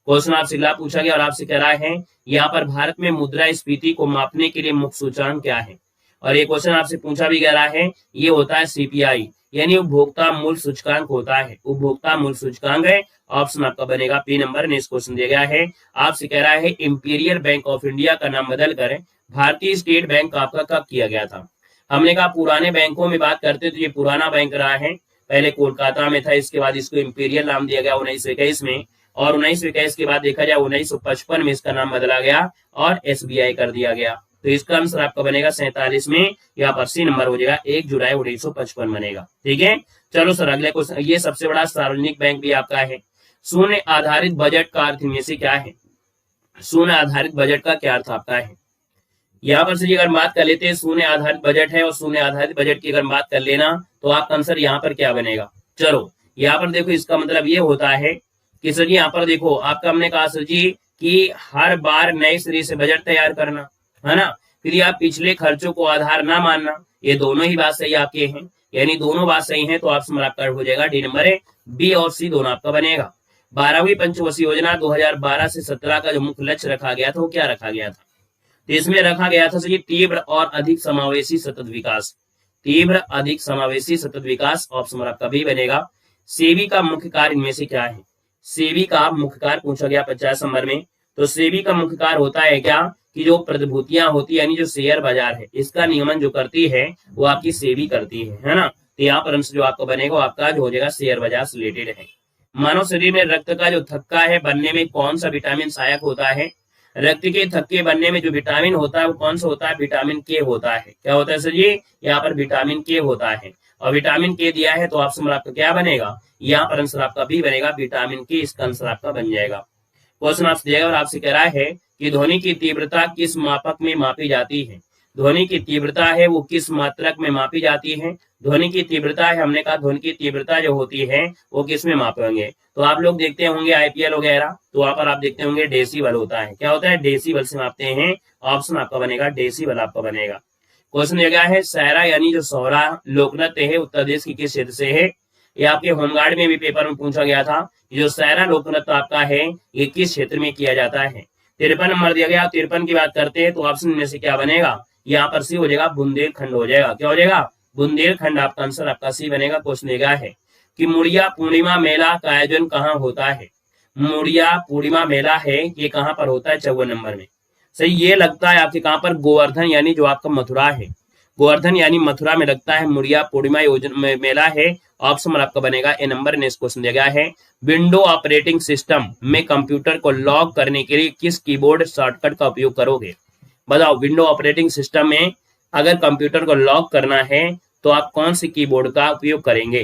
क्वेश्चन आपसे अगला पूछा गया और आपसे कह रहा है यहाँ पर भारत में मुद्रास्फीति को मापने के लिए मुख्य सूचकांक क्या है? और ये क्वेश्चन आपसे पूछा भी गया है, ये होता है सीपीआई, यानी उपभोक्ता मूल्य सूचकांक होता है। उपभोक्ता मूल्य सूचकांक है, ऑप्शन आपका बनेगा पी नंबर। नेक्स्ट क्वेश्चन दिया गया है, आपसे कह रहा है इंपीरियल बैंक ऑफ इंडिया का नाम बदल कर भारतीय स्टेट बैंक आपका कब किया गया था? हमने कहा पुराने बैंकों में बात करते तो ये पुराना बैंक रहा है, पहले कोलकाता में था, इसके बाद इसको इंपीरियल नाम दिया गया 1921 में, और 1921 के बाद देखा जाए 1955 में इसका नाम बदला गया और एसबीआई कर दिया गया। तो इसका आंसर आपका बनेगा 47 में, यहाँ पर सी नंबर हो जाएगा, 1 जुलाई 1955 बनेगा, ठीक है। चलो सर अगले क्वेश्चन, ये सबसे बड़ा सार्वजनिक बैंक भी आपका है। शून्य आधारित बजट का अर्थ इनमें से क्या है? शून्य आधारित बजट का क्या अर्थ आपका है? यहाँ पर से अगर बात कर लेते हैं शून्य आधारित बजट है, और शून्य आधारित बजट की अगर बात कर लेना तो आपका आंसर यहाँ पर क्या बनेगा? चलो यहाँ पर देखो, इसका मतलब ये होता है कि सर जी यहाँ पर देखो आपका हमने कहा सर जी कि हर बार नए सिरे से बजट तैयार करना, है ना, फिर आप पिछले खर्चों को आधार ना मानना, ये दोनों ही बात सही आपके हैं, यानी दोनों बात सही है, तो ऑप्शन आपका हो जाएगा डी नंबर है, बी और सी दोनों आपका बनेगा। 12वीं पंचवर्षीय योजना 2012 से 17 का जो मुख्य लक्ष्य रखा गया था वो क्या रखा गया था? तो इसमें रखा गया था सर तीव्र और अधिक समावेशी सतत विकास। तीव्र अधिक समावेशी सतत विकास, ऑप्शन आपका भी बनेगा। सेबी का मुख्य कार्य इनमें से क्या है? सेबी का मुख्य कार्य पूछा गया 50 नंबर में, तो सेबी का मुख्य कार्य होता है क्या कि जो प्रतिभूतियां होती है, यानी जो शेयर बाजार है, इसका नियमन जो करती है वो आपकी सेबी करती है ना। तो यहाँ पर जो आपका बनेगा वो आपका जो हो जाएगा शेयर बाजार से रिलेटेड है। मानव शरीर में रक्त का जो थक्का है बनने में कौन सा विटामिन सहायक होता है? रक्त के थक्के बनने में जो विटामिन होता है वो कौन सा होता है? विटामिन के होता है। क्या होता है सर जी? यहाँ पर विटामिन के होता है, और विटामिन के दिया है तो ऑप्शन आपका क्या बनेगा? यहाँ पर आंसर आपका भी बनेगा विटामिन के, इसका आंसर आपका बन जाएगा। क्वेश्चन आपसे दिया और आपसे कह रहा है कि ध्वनि की तीव्रता किस मापक में मापी जाती है? ध्वनि की तीव्रता है वो किस मात्रक में मापी जाती है? ध्वनि की तीव्रता है, हमने कहा ध्वनि की तीव्रता जो होती है वो किस में मापेंगे? तो आप लोग देखते होंगे आईपीएल वगैरह, तो वहां पर आप देखते होंगे डेसीबल होता है। क्या होता है? डेसीबल से मापते हैं, ऑप्शन आपका बनेगा डेसीबल आपका बनेगा। क्वेश्चन दिया है सायरा यानी जो सोहरा लोक नृत्य है उत्तर प्रदेश की किस क्षेत्र से है? ये आपके होमगार्ड में भी पेपर में पूछा गया था, जो सायरा लोक नृत्य आपका है ये किस क्षेत्र में किया जाता है? 53 नंबर दिया गया। 53 की बात करते हैं तो ऑप्शन में से क्या बनेगा? यहाँ पर सी हो जाएगा, बुंदेलखंड हो जाएगा। क्या हो जाएगा? बुंदेलखंड आपका आंसर आपका सी बनेगा। क्वेश्चन दिया है कि मुड़िया पूर्णिमा मेला का आयोजन कहाँ होता है? मुड़िया पूर्णिमा मेला है, ये कहाँ पर होता है? 54 नंबर में। सही, ये लगता है आपके कहाँ पर? गोवर्धन यानी जो आपका मथुरा है, गोवर्धन यानी मथुरा में लगता है मुड़िया पूर्णिमा मेला है। ऑप्शन आपका बनेगा ए नंबर। नेक्स्ट क्वेश्चन दिया गया है, विंडो ऑपरेटिंग सिस्टम में कंप्यूटर को लॉक करने के लिए किस कीबोर्ड शॉर्टकट का उपयोग करोगे? बताओ, विंडो ऑपरेटिंग सिस्टम में अगर कंप्यूटर को लॉक करना है तो आप कौन सी कीबोर्ड का उपयोग करेंगे?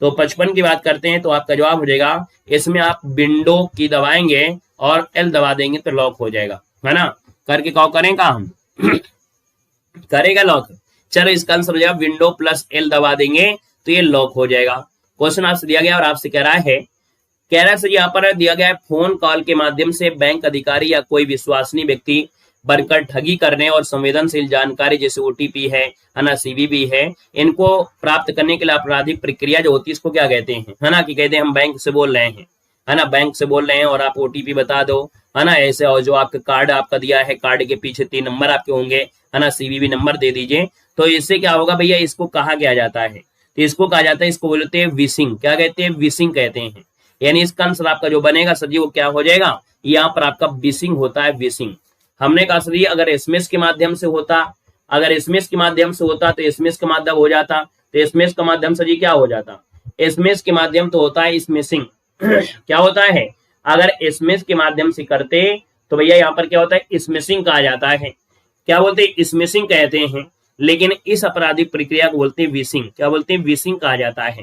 तो 55 की बात करते हैं तो आपका जवाब हो जाएगा, इसमें आप विंडो की दबाएंगे और एल दबा देंगे तो लॉक हो जाएगा, है ना। करके कॉल करेंगे हम करेगा लॉक। चलो इसका आंसर हो जाएगा विंडो प्लस एल दबा देंगे तो ये लॉक हो जाएगा। क्वेश्चन आपसे दिया गया और आपसे कह रहा है सर यहाँ पर दिया गया है, फोन कॉल के माध्यम से बैंक अधिकारी या कोई विश्वसनीय व्यक्ति बनकर ठगी करने और संवेदनशील जानकारी जैसे ओटीपी है ना, सीवीवी है, इनको प्राप्त करने के लिए आपराधिक प्रक्रिया जो होती है इसको क्या कहते हैं? है ना, कि कहते हैं हम बैंक से बोल रहे हैं, है ना, बैंक से बोल रहे हैं और आप ओटीपी बता दो, है ना, ऐसे। और जो आपका कार्ड आपका दिया है, कार्ड के पीछे 3 नंबर आपके होंगे, है ना, सीवीवी नंबर दे दीजिए। तो इससे क्या होगा भैया, इसको कहा क्या जाता है? तो इसको कहा जाता है, इसको बोलते हैं विशिंग। क्या कहते हैं? विशिंग कहते हैं। यानी इसका आंसर आपका जो बनेगा सर जी वो क्या हो जाएगा? यहाँ पर आपका विशिंग होता है, विशिंग। हमने कहा सर जी अगर एसएमएस के माध्यम से होता, अगर एसएमएस के माध्यम से होता तो एसएमएस का माध्यम हो जाता, तो एसएमएस का माध्यम सर जी क्या हो जाता? एसएमएस के माध्यम तो होता है स्मिशिंग क्या होता है? अगर एसएमएस के माध्यम से करते तो भैया यहाँ पर क्या होता है? स्मिशिंग कहा जाता है। क्या बोलते हैं? स्मिशिंग कहते हैं। लेकिन इस आपराधिक प्रक्रिया को बोलते हैं विशिंग। क्या बोलते हैं? विशिंग कहा जाता है।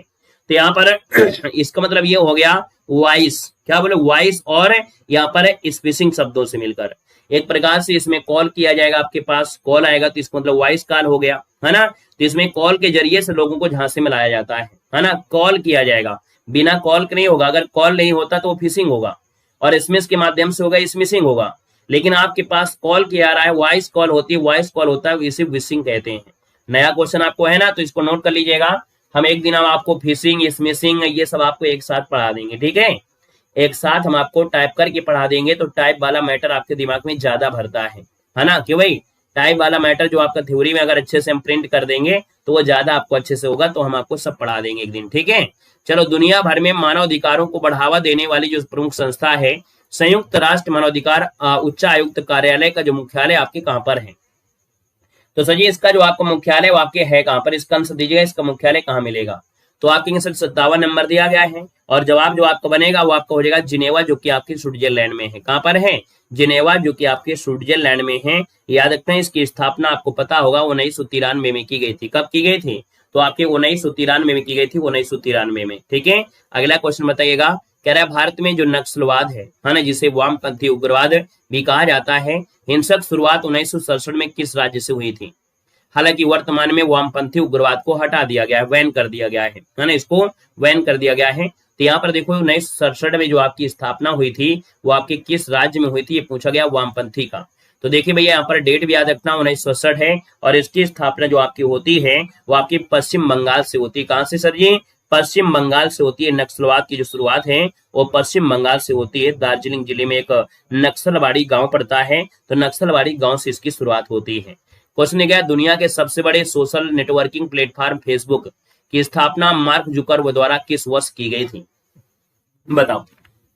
तो यहाँ पर इसका मतलब ये हो गया वॉइस, क्या बोले, वॉइस और यहाँ पर स्पीशिंग शब्दों से मिलकर एक प्रकार से इसमें कॉल किया जाएगा, आपके पास कॉल आएगा तो इसको मतलब वॉइस कॉल हो गया, है ना। तो इसमें कॉल के जरिए से लोगों को झांसे में लाया जाता है ना, कॉल किया जाएगा, बिना कॉल के नहीं होगा। अगर कॉल नहीं होता तो वो फिशिंग होगा और एसएमएस के माध्यम से होगा स्मिशिंग होगा। लेकिन आपके पास कॉल किया रहा है, वॉइस कॉल होती है, वॉइस कॉल होता है, इसे विशिंग कहते हैं। नया क्वेश्चन आपको है ना, तो इसको नोट कर लीजिएगा। हम एक दिन हम आपको फिशिंग स्मिशिंग ये सब आपको एक साथ पढ़ा देंगे, ठीक है। एक साथ हम आपको टाइप करके पढ़ा देंगे तो टाइप वाला मैटर आपके दिमाग में ज्यादा भरता है ना। क्यों भाई? टाइप वाला मैटर जो आपका थ्योरी में अगर अच्छे से हम प्रिंट कर देंगे तो वो ज्यादा आपको अच्छे से होगा, तो हम आपको सब पढ़ा देंगे एक दिन, ठीक है। चलो, दुनिया भर में मानव अधिकारों को बढ़ावा देने वाली जो प्रमुख संस्था है संयुक्त राष्ट्र मानवाधिकार उच्च आयुक्त कार्यालय का जो मुख्यालय आपके कहां पर है? तो सर जी इसका जो आपका मुख्यालय वो आपके है कहां पर? इसका आंसर दीजिएगा, इसका मुख्यालय कहां मिलेगा? तो आपके सर 57 नंबर दिया गया है और जवाब जो आपका बनेगा वो आपका हो जाएगा जिनेवा, जो कि आपके स्विट्जरलैंड में है। कहां पर है? जिनेवा, जो कि आपके स्विट्जरलैंड में है। याद रखते हैं इसकी स्थापना आपको पता होगा 1993 में की गई थी। कब की गई थी? तो आपके 1993 में की गई थी, 1993 में, ठीक है। अगला क्वेश्चन बताइएगा, कह रहा है भारत में जो नक्सलवाद है ना, जिसे वामपंथी उग्रवाद भी कहा जाता है, हिंसक शुरुआत 1967 में किस राज्य से हुई थी? हालांकि वर्तमान में वामपंथी उग्रवाद को हटा दिया गया है, बैन कर दिया गया है ना, इसको बैन कर दिया गया है। तो यहाँ पर देखो 1967 में जो आपकी स्थापना हुई थी वो आपके किस राज्य में हुई थी, ये पूछा गया वामपंथी का। तो देखिए भैया यहाँ पर डेट भी याद रखना 1967 है और इसकी स्थापना जो आपकी होती है वो आपकी पश्चिम बंगाल से होती है। कहां से सर जी? पश्चिम बंगाल से होती है। नक्सलवाद की जो शुरुआत है वो पश्चिम बंगाल से होती है। दार्जिलिंग जिले में एक नक्सलवाड़ी गांव पड़ता है, तो नक्सलवाड़ी गांव से इसकी शुरुआत होती है। क्वेश्चन क्या है, दुनिया के सबसे बड़े सोशल नेटवर्किंग प्लेटफॉर्म फेसबुक की स्थापना मार्क जुकरबर्ग द्वारा किस वर्ष की गई थी? बताओ,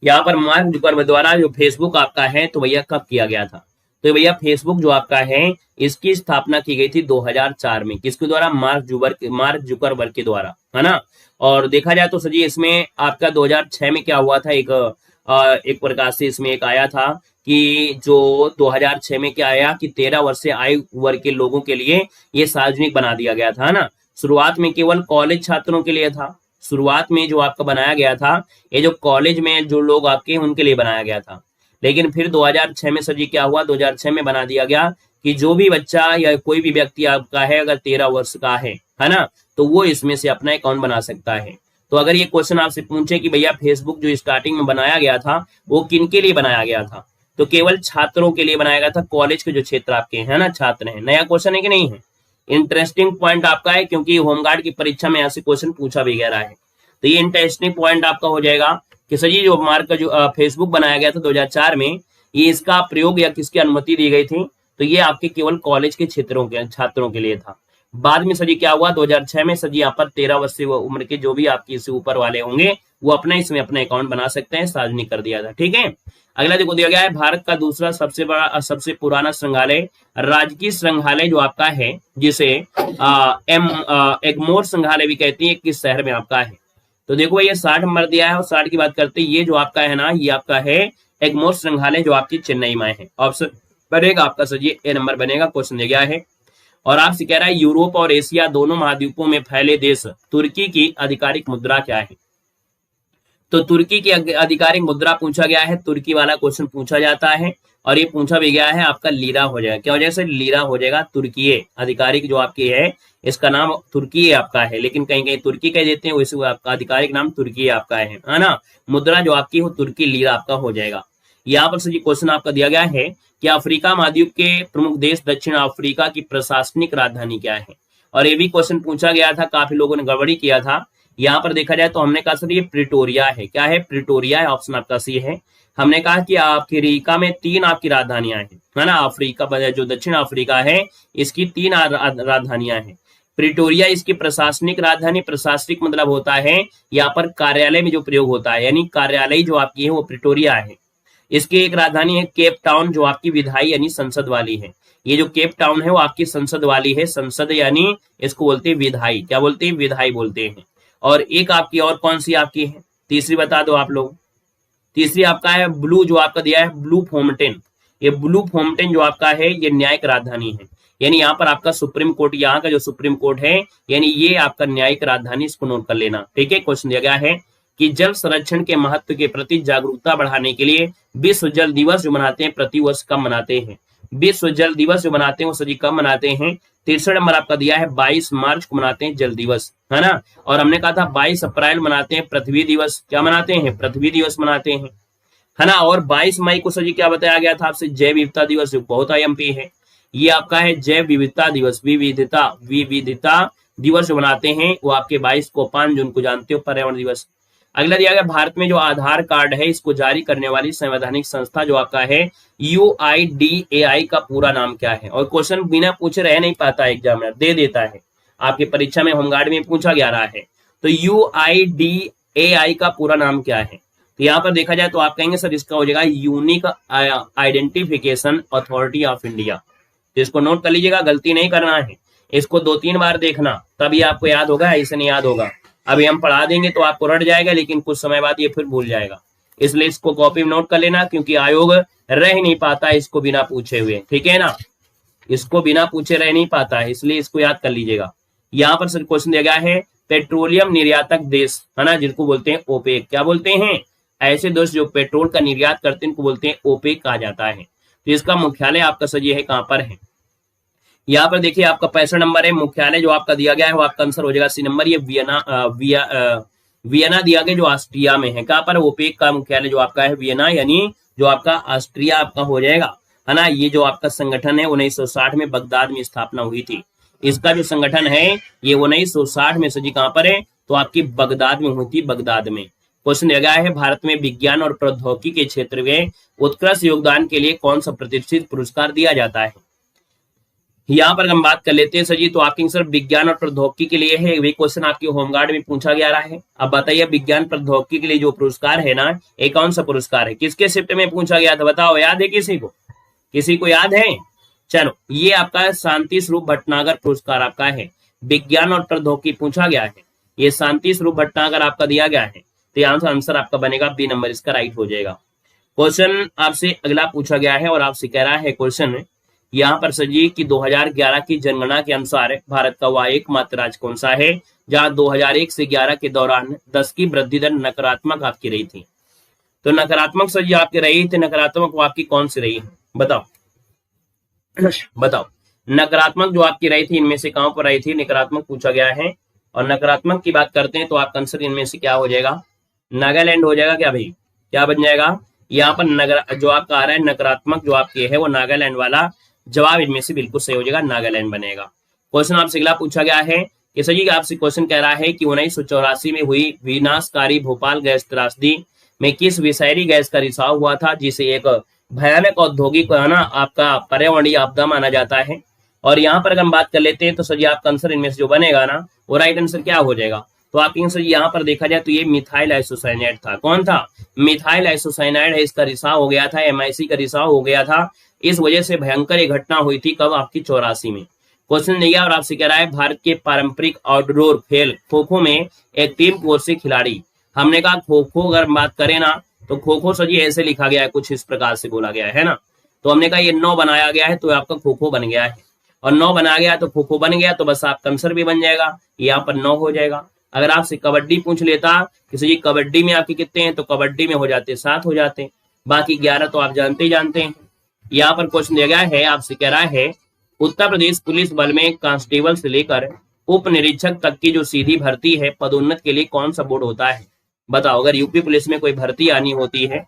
यहाँ पर मार्क जुकरबर्ग द्वारा जो फेसबुक आपका है तो भैया कब किया गया था? तो भैया फेसबुक जो आपका है इसकी स्थापना की गई थी 2004 में। किसके द्वारा? मार्क जुकरबर्ग के द्वारा, है ना। और देखा जाए तो सर जी इसमें आपका 2006 में क्या हुआ था, एक प्रकार से इसमें एक आया था कि जो 2006 में क्या आया कि 13 वर्ष से आयु वर्ग के लोगों के लिए ये सार्वजनिक बना दिया गया था ना। शुरुआत में केवल कॉलेज छात्रों के लिए था। शुरुआत में जो आपका बनाया गया था ये जो कॉलेज में जो लोग आपके उनके लिए बनाया गया था। लेकिन फिर 2006 में सर जी क्या हुआ, 2006 में बना दिया गया कि जो भी बच्चा या कोई भी व्यक्ति आपका है अगर 13 वर्ष का है ना, तो वो इसमें से अपना अकाउंट बना सकता है। तो अगर ये क्वेश्चन आपसे पूछे कि भैया फेसबुक जो स्टार्टिंग में बनाया गया था वो किन के लिए बनाया गया था, तो केवल छात्रों के लिए बनाया गया था, कॉलेज के जो क्षेत्र आपके है ना छात्र हैं। नया क्वेश्चन है कि नहीं है? इंटरेस्टिंग पॉइंट आपका है क्योंकि होमगार्ड की परीक्षा में ऐसे क्वेश्चन पूछा भी गया है। तो ये इंटरेस्टिंग पॉइंट आपका हो जाएगा कि सर जी जो मार्क का जो फेसबुक बनाया गया था 2004 में, ये इसका प्रयोग या किसकी अनुमति दी गई थी? तो ये आपके केवल कॉलेज के क्षेत्रों के छात्रों के लिए था। बाद में सर जी क्या हुआ, 2006 में सर जी यहाँ पर 13 वर्ष से उम्र के जो भी आपकी इससे ऊपर वाले होंगे वो अपना इसमें अपना अकाउंट बना सकते हैं, सार्वजनिक कर दिया था। ठीक है, अगला देखो दिया गया है भारत का दूसरा सबसे बड़ा सबसे पुराना संग्रहालय, राजकीय संग्रहालय जो आपका है, जिसे एगमोर संग्रहालय भी कहती है, किस शहर में आपका है। तो देखो ये 60 नंबर दिया है और 60 की बात करते हैं, ये जो आपका है ना, ये आपका है एगमोर संग्रहालय जो आपकी चेन्नई में है। ऑप्शन बनेगा आपका सर ये ए नंबर बनेगा, क्वेश्चन दिया गया है। और आपसे कह रहा है यूरोप और एशिया दोनों महाद्वीपों में फैले देश तुर्की की आधिकारिक मुद्रा क्या है। तो तुर्की की आधिकारिक मुद्रा पूछा गया है, तुर्की वाला क्वेश्चन पूछा जाता है और ये पूछा भी गया है, आपका लीरा हो जाएगा। क्या हो जाएगा सर, लीरा हो जाएगा। तुर्की आधिकारिक जो आपकी है, इसका नाम तुर्की आपका है, लेकिन कहीं कहीं तुर्की कह देते हैं, वैसे आपका आधिकारिक नाम तुर्की आपका है ना। मुद्रा जो आपकी हो तुर्की लीरा आपका हो जाएगा। यहाँ पर सर क्वेश्चन आपका दिया गया है कि अफ्रीका महाद्वीप के प्रमुख देश दक्षिण अफ्रीका की प्रशासनिक राजधानी क्या है। और ये भी क्वेश्चन पूछा गया था, काफी लोगों ने गड़बड़ी किया था। यहाँ पर देखा जाए तो हमने कहा सर ये प्रिटोरिया है। क्या है, प्रिटोरिया है, ऑप्शन आपका सी है। हमने कहा कि अफ्रीका में 3 आपकी राजधानियां हैं, है ना। अफ्रीका जो दक्षिण अफ्रीका है, इसकी 3 राजधानियां हैं। प्रिटोरिया इसकी प्रशासनिक राजधानी, प्रशासनिक मतलब होता है यहाँ पर कार्यालय में जो प्रयोग होता है, यानी कार्यालय जो आपकी है वो प्रिटोरिया है। इसकी एक राजधानी है केप टाउन जो आपकी विधायी यानी संसद वाली है। ये जो केप टाउन है वो आपकी संसद वाली है, संसद यानी इसको बोलते हैं विधायी। क्या बोलते हैं, विधायी बोलते हैं। और एक आपकी और कौन सी आपकी है, तीसरी बता दो आप लोग। तीसरी आपका है ब्लू, जो आपका दिया है ब्लू फोमटेन। ये ब्लू फोमटेन जो आपका है ये न्यायिक राजधानी है, यानी यहाँ पर आपका सुप्रीम कोर्ट, यहाँ का जो सुप्रीम कोर्ट है, यानी ये आपका न्यायिक राजधानी, इसको नोट कर लेना। ठीक है, क्वेश्चन दिया गया है कि जल संरक्षण के महत्व के प्रति जागरूकता बढ़ाने के लिए विश्व जल दिवस जो मनाते हैं प्रतिवर्ष कब मनाते हैं। विश्व जल दिवस जो मनाते हैं वो सभी कब मनाते हैं। 63 नंबर आपका दिया है 22 मार्च को मनाते हैं जल दिवस, है ना। और हमने कहा था 22 अप्रैल मनाते हैं पृथ्वी दिवस। क्या मनाते हैं, पृथ्वी दिवस मनाते हैं, है ना। और 22 मई को सर जी क्या बताया गया था आपसे, जैव विविधता दिवस, जो बहुत IMP है। ये आपका है जैव विविधता दिवस, विविधता दिवस जो मनाते हैं वो आपके 22 को, 5 जून को जानते हो पर्यावरण दिवस। अगला दिया गया भारत में जो आधार कार्ड है इसको जारी करने वाली संवैधानिक संस्था जो आपका है UIDAI का पूरा नाम क्या है। और क्वेश्चन बिना पूछे रह नहीं पाता, एग्जामिनर दे देता है। आपकी परीक्षा में होमगार्ड में पूछा गया रहा है। तो UIDAI का पूरा नाम क्या है। तो यहाँ पर देखा जाए तो आप कहेंगे सर इसका हो जाएगा unique identification authority of India. तो इसको नोट कर लीजिएगा, गलती नहीं करना है। इसको 2-3 बार देखना तभी आपको याद होगा, ऐसे नहीं याद होगा। अभी हम पढ़ा देंगे तो आपको रट जाएगा, लेकिन कुछ समय बाद ये फिर भूल जाएगा। इसलिए इसको कॉपी में नोट कर लेना, क्योंकि आयोग रह नहीं पाता इसको बिना पूछे हुए। ठीक है ना, इसको बिना पूछे रह नहीं पाता है, इसलिए इसको याद कर लीजिएगा। यहाँ पर सर क्वेश्चन दिया गया है पेट्रोलियम निर्यातक देश, है ना, जिनको बोलते हैं ओपेक। क्या बोलते हैं, ऐसे देश जो पेट्रोल का निर्यात करते हैं इनको बोलते हैं ओपेक कहा जाता है। तो इसका मुख्यालय आपका सर ये है, कहां पर है। यहाँ पर देखिए आपका 65 नंबर है, मुख्यालय जो आपका दिया गया है वो आपका आंसर हो जाएगा सी नंबर। ये वियना दिया गया जो ऑस्ट्रिया में है। कहां पर, ओपेक का मुख्यालय जो आपका है वियना, यानी जो आपका ऑस्ट्रिया आपका हो जाएगा, है ना। ये जो आपका संगठन है 1960 में बगदाद में स्थापना हुई थी। इसका जो संगठन है ये 1960 में सजी कहां पर है, तो आपकी बगदाद में हुई थी, बगदाद में। क्वेश्चन दिया गया है भारत में विज्ञान और प्रौद्योगिकी के क्षेत्र में उत्कृष्ट योगदान के लिए कौन सा प्रतिष्ठित पुरस्कार दिया जाता है। यहाँ पर हम बात कर लेते हैं सर जी, तो आपके सर विज्ञान और प्रौद्योगिकी के लिए है, वे क्वेश्चन आपके होमगार्ड में पूछा गया रहा है। अब बताइए विज्ञान प्रौद्योगिकी के लिए जो पुरस्कार है ना, ये कौन सा पुरस्कार है, किसके शिफ्ट में पूछा गया था, बताओ, याद है किसी को, किसी को याद है। चलो, ये आपका शांति स्वरूप भटनागर पुरस्कार आपका है, विज्ञान और प्रौद्योगिकी पूछा गया है, ये शांति स्वरूप भटनागर आपका दिया गया है। तो यहाँ से आंसर आपका बनेगा बी नंबर, इसका राइट हो जाएगा। क्वेश्चन आपसे अगला पूछा गया है और आपसे कह रहा है क्वेश्चन यहाँ पर सर जी कि 2011 की जनगणना के अनुसार भारत का वह एकमात्र राज्य कौन सा है जहां 2001 से 11 के दौरान 10 की वृद्धि दर नकारात्मक आपकी रही थी। तो नकारात्मक सर जी आपकी रही थी, नकारात्मक वो आपकी कौन सी रही है, बताओ बताओ। नकारात्मक जो आपकी रही थी इनमें से कहां पर रही थी, नकारात्मक पूछा गया है। और नकारात्मक की बात करते हैं तो आपका आंसर इनमें से क्या हो जाएगा, नागालैंड हो जाएगा। क्या भाई, क्या बन जाएगा यहाँ पर, नगर जो आपका आ रहा है नकारात्मक जो आपके है वो नागालैंड वाला जवाब इनमें से बिल्कुल सही हो जाएगा, नागालैंड बनेगा। क्वेश्चन आपसे अगला पूछा गया है कि सर जी आपसे क्वेश्चन कह रहा है कि 1984 में हुई विनाशकारी भोपाल गैस त्रासदी में किस विषैली गैस का रिसाव हुआ था, जिसे एक भयानक औद्योगिक है ना आपका पर्यावरणीय आपदा माना जाता है। और यहाँ पर अगर हम बात कर लेते हैं तो सर जी आपका आंसर इनमें से जो बनेगा ना वो राइट आंसर क्या हो जाएगा, तो आपके सर यहाँ पर देखा जाए तो ये मिथाइल आइसोसाइनाइड था। कौन था? मिथाइल आइसोसाइनाइड है, इसका रिसाव हो गया था, MIC का रिसाव हो गया था। इस वजह से भयंकर ये घटना हुई थी। कब? आपकी 84 में। क्वेश्चन दिया और आपसे कह रहा है भारत के पारंपरिक आउटडोर खेल खो खो में एक टीम की ओर से खिलाड़ी। हमने कहा खो खो अगर बात करें ना तो खो खो सर जी ऐसे लिखा गया है, कुछ इस प्रकार से बोला गया है ना। तो हमने कहा ये 9 बनाया गया है तो आपका खो खो बन गया है, और 9 बनाया गया तो खो खो बन गया, तो बस आपका आंसर भी बन जाएगा, यहाँ पर 9 हो जाएगा। अगर आपसे कबड्डी पूछ लेता कि सर जी कबड्डी में आपके कितने हैं, तो कबड्डी में हो जाते 7 हो जाते, बाकी 11 तो आप जानते ही जानते हैं। यहाँ पर क्वेश्चन दिया गया है, आपसे कह रहा है उत्तर प्रदेश पुलिस बल में कांस्टेबल से लेकर उप निरीक्षक तक की जो सीधी भर्ती है पदोन्नत के लिए कौन सा बोर्ड होता है? बताओ, अगर यूपी पुलिस में कोई भर्ती आनी होती है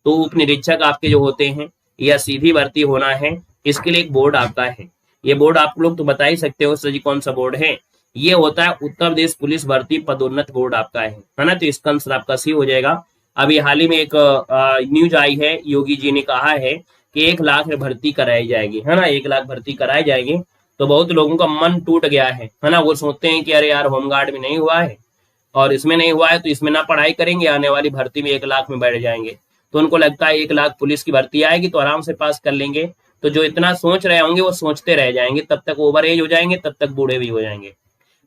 तो उप निरीक्षक आपके जो होते हैं या सीधी भर्ती होना है, इसके लिए एक बोर्ड आपका है। ये बोर्ड आप लोग तो बता ही सकते हो सर जी कौन सा बोर्ड है। ये होता है उत्तर प्रदेश पुलिस भर्ती पदोन्नत बोर्ड आपका है ना। तो इसका आंसर आपका सी हो जाएगा। अभी हाल ही में एक न्यूज आई है, योगी जी ने कहा है कि 1 लाख भर्ती कराई जाएगी, है ना, 1 लाख भर्ती कराई जाएगी। तो बहुत लोगों का मन टूट गया है ना। वो सोचते हैं कि अरे यार होमगार्ड में नहीं हुआ है और इसमें नहीं हुआ है तो इसमें ना पढ़ाई करेंगे, आने वाली भर्ती में 1 लाख में बैठ जाएंगे। तो उनको लगता है 1 लाख पुलिस की भर्ती आएगी तो आराम से पास कर लेंगे। तो जो इतना सोच रहे होंगे वो सोचते रह जाएंगे, तब तक ओवर एज हो जाएंगे, तब तक बूढ़े भी हो जाएंगे,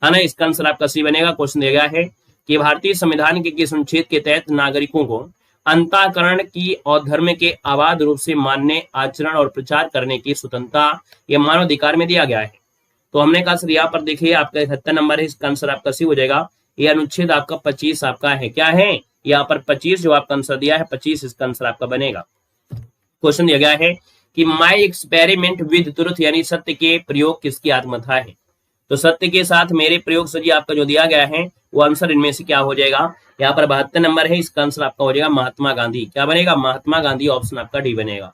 है ना। इसका आंसर आपका सी बनेगा। क्वेश्चन दिया गया है कि भारतीय संविधान के किस अनुच्छेद के तहत नागरिकों को अंतःकरण की और धर्म के अबाध रूप से मानने, आचरण और प्रचार करने की स्वतंत्रता यह मानव अधिकार में दिया गया है? तो हमने कहा सर यहाँ पर देखिए आपका 71 नंबर है, इसका आंसर आपका सी हो जाएगा। ये अनुच्छेद आपका 25 आपका है, क्या है यहाँ पर 25 जो आपका आंसर दिया है 25, इसका आंसर आपका बनेगा। क्वेश्चन दिया गया है कि माई एक्सपेरिमेंट विद ट्रुथ यानी सत्य के प्रयोग किसकी आत्मकथा है? तो सत्य के साथ मेरे प्रयोग से जी आपका जो दिया गया है वो आंसर इनमें से क्या हो जाएगा? यहाँ पर 72 नंबर है, इसका आंसर आपका हो जाएगा महात्मा गांधी। क्या बनेगा? महात्मा गांधी, ऑप्शन आपका डी बनेगा।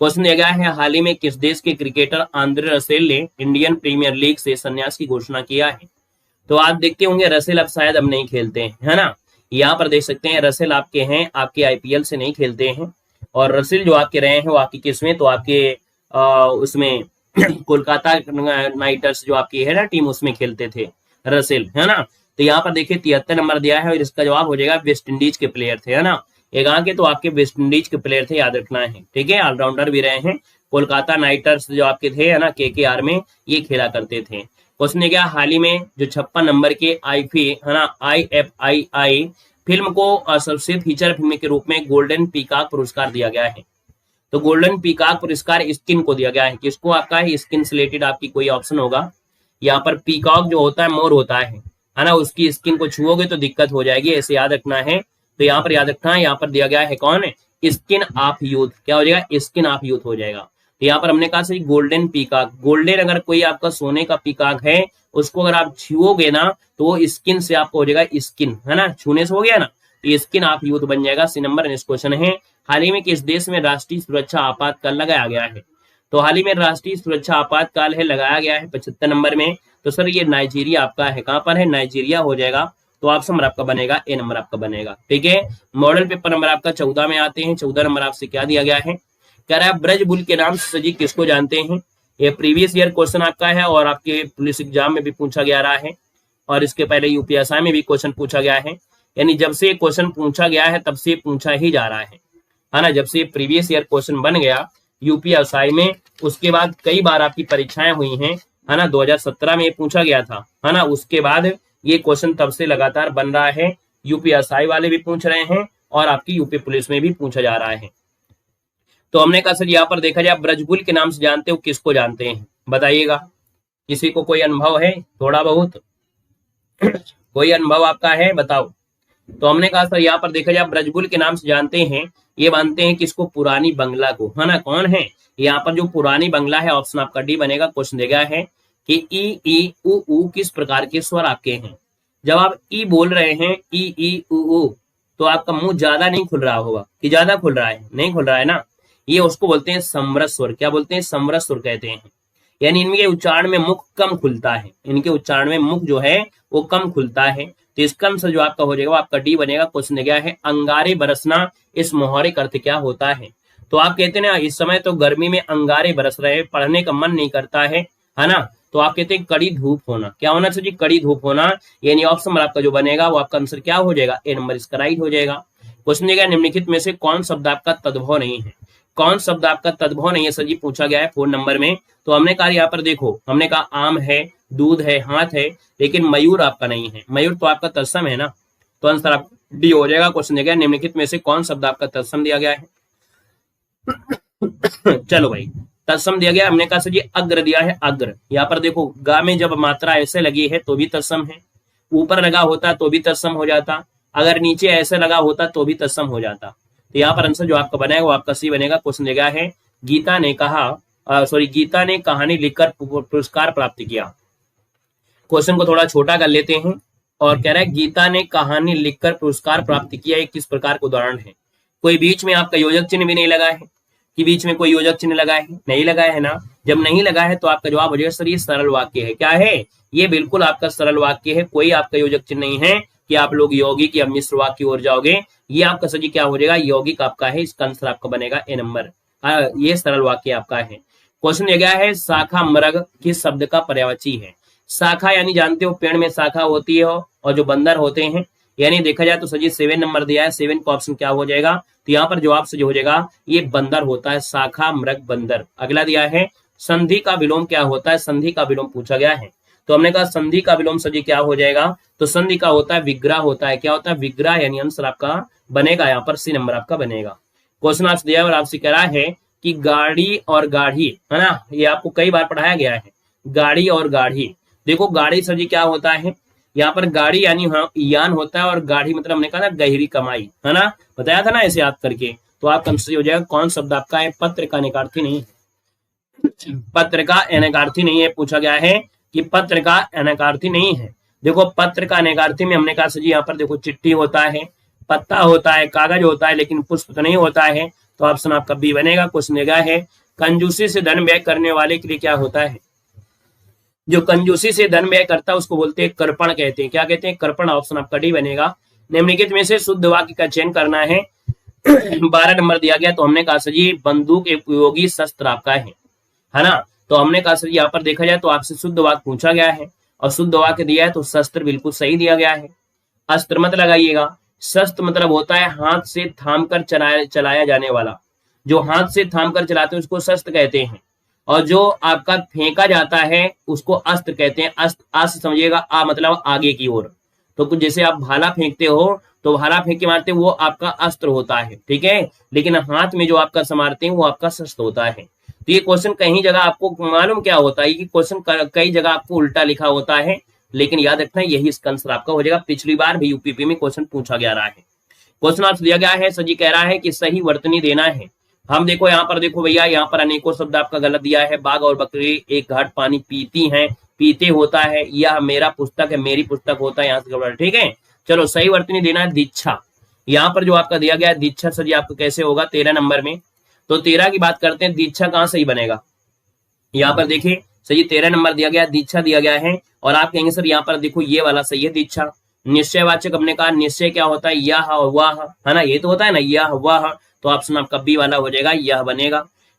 क्वेश्चन दिया गया है हाल ही में किस देश के क्रिकेटर आंद्रे रसेल ने इंडियन प्रीमियर लीग से संन्यास की घोषणा किया है? तो आप देखते होंगे रसेल अब शायद अब नहीं खेलते हैं, है ना। यहाँ पर देख सकते हैं रसेल आपके हैं, आपके IPL से नहीं खेलते हैं, और रसेल जो आपके रहे हैं वो आपकी किसमें, तो आपके उसमें कोलकाता नाइटर्स जो आपकी है ना टीम, उसमें खेलते थे रसेल, है ना। तो यहाँ पर देखिए 73 नंबर दिया है और इसका जवाब हो जाएगा वेस्ट इंडीज के प्लेयर थे, है ना। यहाँ के तो आपके वेस्ट इंडीज के प्लेयर थे, याद रखना है, ठीक है। ऑलराउंडर भी रहे हैं। कोलकाता नाइटर्स जो आपके थे, है ना, KKR में ये खेला करते थे। क्वेश्चन है क्या हाल ही में जो 56 नंबर के है ना IFII फिल्म को सबसे फीचर फिल्म के रूप में गोल्डन पीकॉक पुरस्कार दिया गया है? तो गोल्डन पीकॉक पुरस्कार स्किन को दिया गया है। किसको? आपका है स्किन से रिलेटेड आपकी कोई ऑप्शन होगा। यहाँ पर पीकॉक जो होता है मोर होता है ना, उसकी स्किन को छुओगे तो दिक्कत हो जाएगी, ऐसे याद रखना है। तो यहाँ पर याद रखना है, यहाँ पर दिया गया है कौन है? Skin of youth. क्या हो जाएगा? स्किन ऑफ यूथ हो जाएगा। तो यहाँ पर हमने कहा सही गोल्डन पीकॉक। गोल्डन अगर कोई आपका सोने का पीकॉक है उसको अगर आप छुओगे ना तो वो स्किन से आपको हो जाएगा स्किन, है ना, छूने से हो गया ना, तो स्किन ऑफ यूथ बन जाएगा। सी नंबर नेक्स्ट क्वेश्चन है हाल ही में किस देश में राष्ट्रीय सुरक्षा आपातकाल लगाया गया है? तो हाल ही में राष्ट्रीय सुरक्षा आपातकाल है लगाया गया है 75 नंबर में। तो सर ये नाइजीरिया आपका है, कहां पर है? नाइजीरिया हो जाएगा। तो ऑप्शन नंबर आपका बनेगा ए नंबर आपका बनेगा, ठीक है। मॉडल पेपर नंबर आपका 14 में आते हैं। 14 नंबर आपसे क्या दिया गया है? कह रहा है ब्रजबुल के नाम से सजी किसको जानते हैं? ये प्रीवियस ईयर क्वेश्चन आपका है और आपके पुलिस एग्जाम में भी पूछा गया रहा है, और इसके पहले UPSI में भी क्वेश्चन पूछा गया है। यानी जब से क्वेश्चन पूछा गया है तब से पूछा ही जा रहा है ना। जब से प्रीवियस ईयर क्वेश्चन बन गया UPSI में, उसके बाद कई बार आपकी परीक्षाएं हुई हैं, है ना। 2017 में ये पूछा गया था, है ना। उसके बाद ये क्वेश्चन तब से लगातार बन रहा है। UPSI वाले भी पूछ रहे हैं और आपकी यूपी पुलिस में भी पूछा जा रहा है। तो हमने कहा सर यहाँ पर देखा जाए ब्रजबुल के नाम से जानते हो, किसको जानते हैं बताइएगा? किसी को कोई अनुभव है थोड़ा बहुत? कोई अनुभव आपका है बताओ। तो हमने कहा सर यहाँ पर देखा जाए ब्रजबुल के नाम से जानते हैं, ये मानते हैं किसको? पुरानी बंगला को, है ना। कौन है यहाँ पर जो पुरानी बंगला है? ऑप्शन आपका डी बनेगा। क्वेश्चन दिया है कि ई ई उ ऊ किस प्रकार के स्वर आपके हैं? जब आप ई बोल रहे हैं ई ई उ ऊ, तो आपका मुंह ज्यादा नहीं खुल रहा होगा कि ज्यादा खुल रहा है? नहीं खुल रहा है ना। ये उसको बोलते हैं समरस स्वर। क्या बोलते हैं? समरस स्वर कहते हैं। यानी इनके उच्चारण में मुख कम खुलता है, इनके उच्चारण में मुख जो है वो कम खुलता है। तो इसका आंसर जो आपका हो जाएगा वो आपका डी बनेगा। क्वेश्चन दिया है अंगारे बरसना इस मुहावरे का अर्थ क्या होता है? तो आप कहते हैं ना इस समय तो गर्मी में अंगारे बरस रहे हैं, पढ़ने का मन नहीं करता है है ना। तो आप कहते हैं कड़ी धूप होना, क्या होना सर जी, कड़ी धूप होना, यानी ऑप्शन नंबर आपका जो बनेगा वो आपका आंसर क्या हो जाएगा, ए नंबर इसका राइट हो जाएगा। क्वेश्चन दिया निम्नलिखित में से कौन शब्द आपका तद्भव नहीं है, कौन शब्द आपका तद्भव नहीं है सर जी, पूछा गया है 4 नंबर में। तो हमने कहा यहाँ पर देखो, हमने कहा आम है, दूध है, हाथ है, लेकिन मयूर आपका नहीं है, मयूर तो आपका तत्सम है ना, तो आंसर आप डी हो जाएगा। क्वेश्चन दिया गया निम्नलिखित में से कौन शब्द आपका तत्सम दिया गया है। चलो भाई, तत्सम दिया गया, हमने कहा सर जी अग्र दिया है, अग्र। यहाँ पर देखो गा में जब मात्रा ऐसे लगी है तो भी तत्सम है, ऊपर लगा होता तो भी तत्सम हो जाता, अगर नीचे ऐसे लगा होता तो भी तत्सम हो जाता। तो यहाँ पर आंसर जो आपका बनेगा वो आपका सी बनेगा। क्वेश्चन दिया गया है गीता ने कहा, गीता ने कहानी लिखकर पुरस्कार प्राप्त किया। क्वेश्चन को थोड़ा छोटा कर लेते हैं और कह रहा है गीता ने कहानी लिखकर पुरस्कार प्राप्त किया, एक किस प्रकार का उदाहरण है। कोई बीच में आपका योजक चिन्ह भी नहीं लगा है, कि बीच में कोई योजक चिन्ह लगा है, नहीं लगा है ना। जब नहीं लगा है तो आपका जवाब हो जाएगा सर ये सरल वाक्य है। क्या है ये, बिल्कुल आपका सरल वाक्य है, कोई आपका योजक चिन्ह नहीं है कि आप लोग यौगिक या मिश्र वाक्य की ओर जाओगे। ये आपका सर जी क्या हो जाएगा, यौगिक आपका है, इसका आंसर आपका बनेगा ए नंबर। ये सरल वाक्य आपका है। क्वेश्चन दिया गया है शाखा मृग किस शब्द का पर्यायवाची है। शाखा यानी जानते हो पेड़ में शाखा होती है और जो बंदर होते हैं, यानी देखा जाए तो सजी 7 नंबर दिया है, 7 का ऑप्शन क्या हो जाएगा, तो यहाँ पर जवाब से जो हो जाएगा ये बंदर होता है, शाखा मृग बंदर। अगला दिया है संधि का विलोम क्या होता है, संधि का विलोम पूछा गया है, तो हमने कहा संधि का विलोम सजी क्या हो जाएगा, तो संधि का होता है विग्रह होता है, क्या होता है विग्रह, यानी आंसर आपका बनेगा यहाँ पर सी नंबर आपका बनेगा। क्वेश्चन आपसे दिया और आपसे कह रहा है कि गाड़ी और गाढ़ी, है ना, ये आपको कई बार पढ़ाया गया है, गाड़ी और गाढ़ी। देखो गाड़ी सर जी क्या होता है, यहाँ पर गाड़ी यानी यान होता है और गाढ़ी मतलब हमने कहा ना गहरी कमाई, है ना, बताया था ना ऐसे याद करके। तो आप कंसिडर हो जाएगा कौन शब्द आपका है, पत्र का अनेकार्थी नहीं है, पत्र का अनेकार्थी नहीं है। पूछा गया है कि पत्र का अनेकार्थी नहीं है। देखो पत्र का अनेकार्थी में हमने कहा सर जी यहाँ पर देखो चिट्ठी होता है, पत्ता होता है, कागज होता है, लेकिन पुष्प तो नहीं होता है, तो ऑप्शन आपका बी बनेगा। क्वेश्चन देगा है कंजूसी से धन व्यय करने वाले के लिए क्या होता है, जो कंजूसी से धन व्यय करता है उसको बोलते हैं कर्पण कहते हैं, क्या कहते हैं कर्पण, ऑप्शन आपका डी बनेगा। निम्नलिखित में से शुद्ध वाक्य का चयन करना है। 12 नंबर दिया गया, तो हमने कहा सर जी बंदूक एक उपयोगी शस्त्र आपका है ना, तो हमने कहा सर यहाँ पर देखा जाए तो आपसे शुद्ध वाक्य पूछा गया है और शुद्ध वाक्य दिया है तो शस्त्र बिल्कुल सही दिया गया है। अस्त्र मत लगाइएगा, शस्त्र मतलब होता है हाथ से थाम कर चलाया जाने वाला, जो हाथ से थाम कर चलाते हैं उसको शस्त्र कहते हैं, और जो आपका फेंका जाता है उसको अस्त्र कहते हैं। अस्त्र समझिएगा, आ मतलब आगे की ओर, तो कुछ जैसे आप भाला फेंकते हो तो भाला फेंक के मारते वो आपका अस्त्र होता है, ठीक है, लेकिन हाथ में जो आपका समारते हैं वो आपका शस्त्र होता है। तो ये क्वेश्चन कहीं जगह आपको मालूम क्या होता है कि क्वेश्चन कई जगह आपको उल्टा लिखा होता है, लेकिन याद रखना यही इसका आंसर आपका हो जाएगा। पिछली बार भी यूपीपी में क्वेश्चन पूछा गया रहा है। क्वेश्चन आपसे दिया गया है, सजी कह रहा है कि सही वर्तनी देना है। हम देखो यहाँ पर देखो भैया, यहाँ पर अनेकों शब्द आपका गलत दिया है। बाघ और बकरी एक घाट पानी पीती हैं, पीते होता है, यह मेरा पुस्तक है, मेरी पुस्तक होता है, यहाँ से गड़बड़, ठीक है। चलो सही वर्तनी देना है दीक्षा। यहाँ पर जो आपका दिया गया है दीक्षा सर जी आपको कैसे होगा 13 नंबर में, तो 13 की बात करते हैं, दीक्षा कहाँ सही बनेगा। यहाँ पर देखिए सर जी 13 नंबर दिया गया, दीक्षा दिया गया है, और आप कहेंगे सर यहाँ पर देखो ये वाला सही है दीक्षा। निश्चयवाचक हमने कहा निश्चय क्या होता है, यह वह, है ना, ये तो होता है ना यह वह, तो ऑप्शन आपका बी वाला हो जाएगा, यह बनेगा।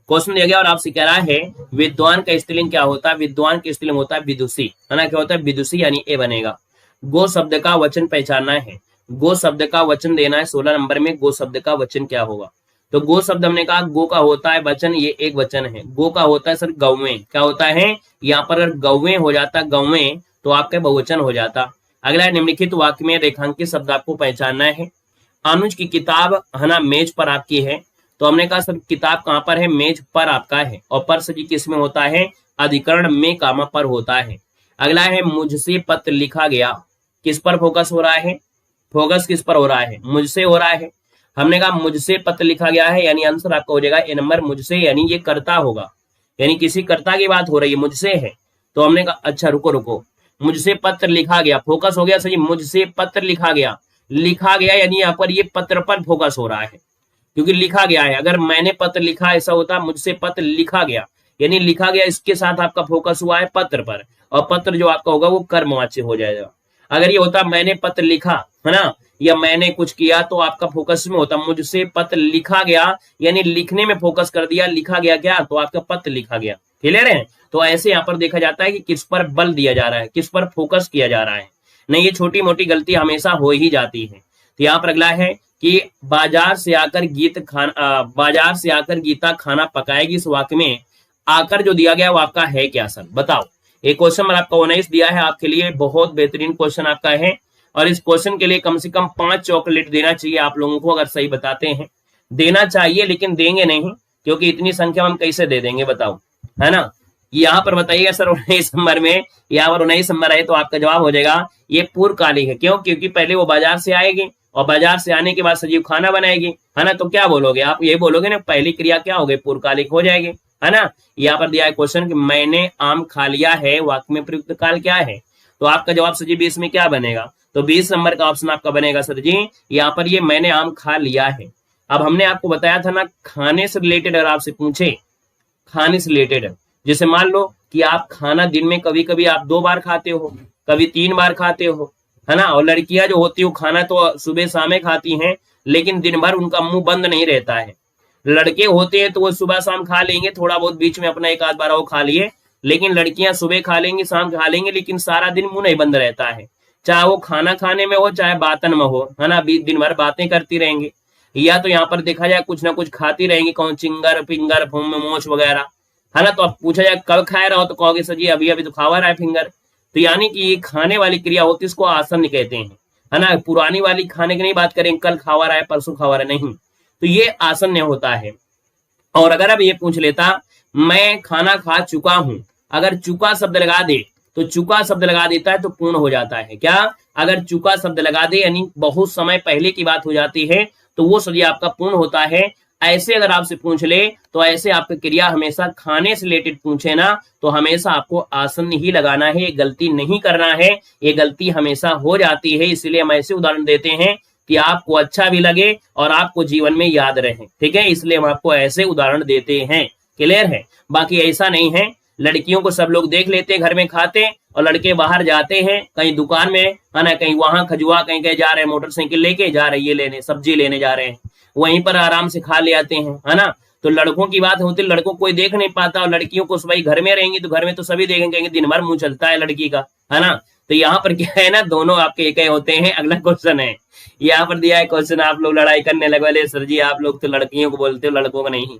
क्वेश्चन दिया गया और आपसे कह रहा है विद्वान का स्त्रीलिंग क्या होता है, विद्वान का स्त्रीलिंग होता है विदुषी, है ना, क्या होता है विदुषी, यानी ए बनेगा। गो शब्द का वचन पहचानना है, गो शब्द का वचन देना है 16 नंबर में, गो शब्द का वचन क्या होगा। तो गो शब्द हमने कहा गो का होता है वचन, ये एक वचन है, गो का होता है सर गौवें, क्या होता है यहाँ पर अगर गौवें हो जाता गौवें तो आपका बहुवचन हो जाता। अगला निम्नलिखित वाक्य में रेखांकित शब्द आपको पहचानना है। अनुज की किताब, है ना, मेज पर आपकी है, तो हमने कहा सर किताब कहाँ पर है, मेज पर आपका है, और पर सजी किस में होता है, अधिकरण में कामा पर होता है। अगला है मुझसे पत्र लिखा गया, किस पर फोकस हो रहा है, फोकस किस पर हो रहा है, मुझसे हो रहा है। हमने कहा मुझसे पत्र लिखा गया है, यानी आंसर आपका हो जाएगा ए नंबर मुझसे, यानी ये कर्ता होगा, यानी किसी कर्ता की बात हो रही है, मुझसे है। तो हमने कहा अच्छा रुको, मुझसे पत्र लिखा गया, फोकस हो गया सही, मुझसे पत्र लिखा गया, लिखा गया यानी यहाँ पर ये पत्र पर फोकस हो रहा है, क्योंकि लिखा गया है। अगर मैंने पत्र लिखा ऐसा होता मुझसे पत्र लिखा गया, यानी लिखा गया, इसके साथ आपका फोकस हुआ है पत्र पर, और पत्र जो आपका होगा वो कर्मवाच्य हो जाएगा। अगर ये होता मैंने पत्र लिखा, है ना, या मैंने कुछ किया, तो आपका फोकस में होता मुझसे पत्र लिखा गया, यानी लिखने में फोकस कर दिया, लिखा गया क्या, तो आपका पत्र लिखा गया। क्लियर है। तो ऐसे यहाँ पर देखा जाता है कि किस पर बल दिया जा रहा है, किस पर फोकस किया जा रहा है। नहीं, ये छोटी मोटी गलती हमेशा हो ही जाती है। तो यहाँ पर अगला है कि बाजार से आकर गीता खाना पकाएगी, इस वाक्य में आकर जो दिया गया वो आपका है क्या सर, बताओ। एक क्वेश्चन नंबर आपका 19 दिया है आपके लिए, बहुत बेहतरीन क्वेश्चन आपका है, और इस क्वेश्चन के लिए कम से कम 5 चॉकलेट देना चाहिए आप लोगों को, अगर सही बताते हैं। देना चाहिए लेकिन देंगे नहीं, क्योंकि इतनी संख्या में हम कैसे दे देंगे बताओ, है ना। यहाँ पर बताइएगा सर 19 नंबर में, यहाँ पर 19 नंबर है तो आपका जवाब हो जाएगा ये पूर्वकालिक है। क्यों? क्योंकि पहले वो बाजार से आएगी और बाजार से आने के बाद सजीव खाना बनाएगी, है ना। तो क्या बोलोगे आप, ये बोलोगे ना पहली क्रिया क्या हो गई, पूर्वकालिक हो जाएगी, है ना। यहाँ पर दिया है क्वेश्चन कि मैंने आम खा लिया है, वाक्य में प्रयुक्त काल क्या है, तो आपका जवाब सर जी 20 में क्या बनेगा, तो 20 नंबर का ऑप्शन आपका बनेगा सर जी यहाँ पर ये मैंने आम खा लिया है। अब हमने आपको बताया था ना, खाने से रिलेटेड अगर आपसे पूछे, खाने से रिलेटेड, जैसे मान लो कि आप खाना दिन में कभी कभी आप 2 बार खाते हो, कभी 3 बार खाते हो, है ना। और लड़कियां जो होती हो खाना तो सुबह शाम खाती हैं, लेकिन दिन भर उनका मुंह बंद नहीं रहता है। लड़के होते हैं तो वो सुबह शाम खा लेंगे, थोड़ा बहुत बीच में अपना एक आध बार वो खा लिए, लेकिन लड़कियां सुबह खा लेंगी, शाम खा लेंगी, लेकिन सारा दिन मुंह नहीं बंद रहता है, चाहे वो खाना खाने में हो चाहे बातन में हो, है ना। दिन भर बातें करती रहेंगी, या तो यहाँ पर देखा जाए कुछ ना कुछ खाती रहेंगी, कौन चिंगर पिंगर फूम मोच वगैरह, है ना। तो अब पूछा जाए कब खाए रहो, तो कहोगे सर जी अभी अभी तो खावा रहा है फिंगर। तो यानी कि ये खाने वाली क्रिया होती है, इसको आसन कहते हैं, है ना। पुरानी वाली खाने की नहीं बात करें, कल खावा रहा है परसों खावा रहा है, नहीं, तो ये आसन होता है। और अगर अब ये पूछ लेता मैं खाना खा चुका हूं, अगर चुका शब्द लगा दे तो चुका शब्द लगा देता है तो पूर्ण हो जाता है। क्या? अगर चुका शब्द लगा दे यानी बहुत समय पहले की बात हो जाती है, तो वो सभी आपका पूर्ण होता है। ऐसे अगर आपसे पूछ ले तो ऐसे आपकी क्रिया हमेशा खाने से रिलेटेड पूछे ना, तो हमेशा आपको आसन ही लगाना है, ये गलती नहीं करना है, ये गलती हमेशा हो जाती है। इसलिए हम ऐसे उदाहरण देते हैं कि आपको अच्छा भी लगे और आपको जीवन में याद रहे, ठीक है, इसलिए हम आपको ऐसे उदाहरण देते हैं। क्लियर है? बाकी ऐसा नहीं है, लड़कियों को सब लोग देख लेते हैं घर में खाते, और लड़के बाहर जाते हैं कहीं दुकान में, है ना, कहीं वहां खजुआ कहीं कहीं जा रहे हैं, मोटरसाइकिल लेके जा रहे, ये लेने सब्जी लेने जा रहे हैं, वहीं पर आराम से खा ले आते हैं, है ना। तो लड़कों की बात होती है, लड़कों कोई देख नहीं पाता, और लड़कियों को भाई घर में रहेंगी तो घर में तो सभी देखेंगे, दिन भर मुंह चलता है लड़की का, है ना। तो यहाँ पर क्या है ना, दोनों आपके एक ही होते हैं। अगला क्वेश्चन है, यहाँ पर दिया है क्वेश्चन, आप लोग लड़ाई करने लगे, सर जी आप लोग तो लड़कियों को बोलते हो लड़कों को नहीं।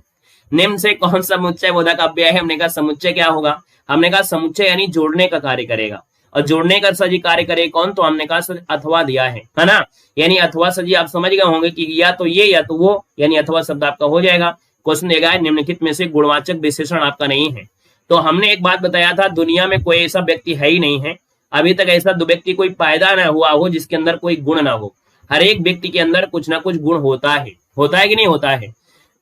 निम्न से कौन सा समुच्चय बोधक अव्यय है? हमने कहा समुच्चय क्या होगा, हमने कहा समुच्चय यानी जोड़ने का कार्य करेगा, और जोड़ने का सर जी कार्य करे कौन, तो हमने कहा सर अथवा दिया है ना। यानी अथवा सर जी आप समझ गए होंगे कि या तो ये या तो वो, यानी अथवा शब्द आपका हो जाएगा। क्वेश्चन देगा निम्नलिखित में से गुणवाचक विशेषण आपका नहीं है। तो हमने एक बात बताया था, दुनिया में कोई ऐसा व्यक्ति है ही नहीं है, अभी तक ऐसा दो व्यक्ति कोई पैदा ना हुआ हो जिसके अंदर कोई गुण ना हो। हर एक व्यक्ति के अंदर कुछ ना कुछ गुण होता है कि नहीं होता है?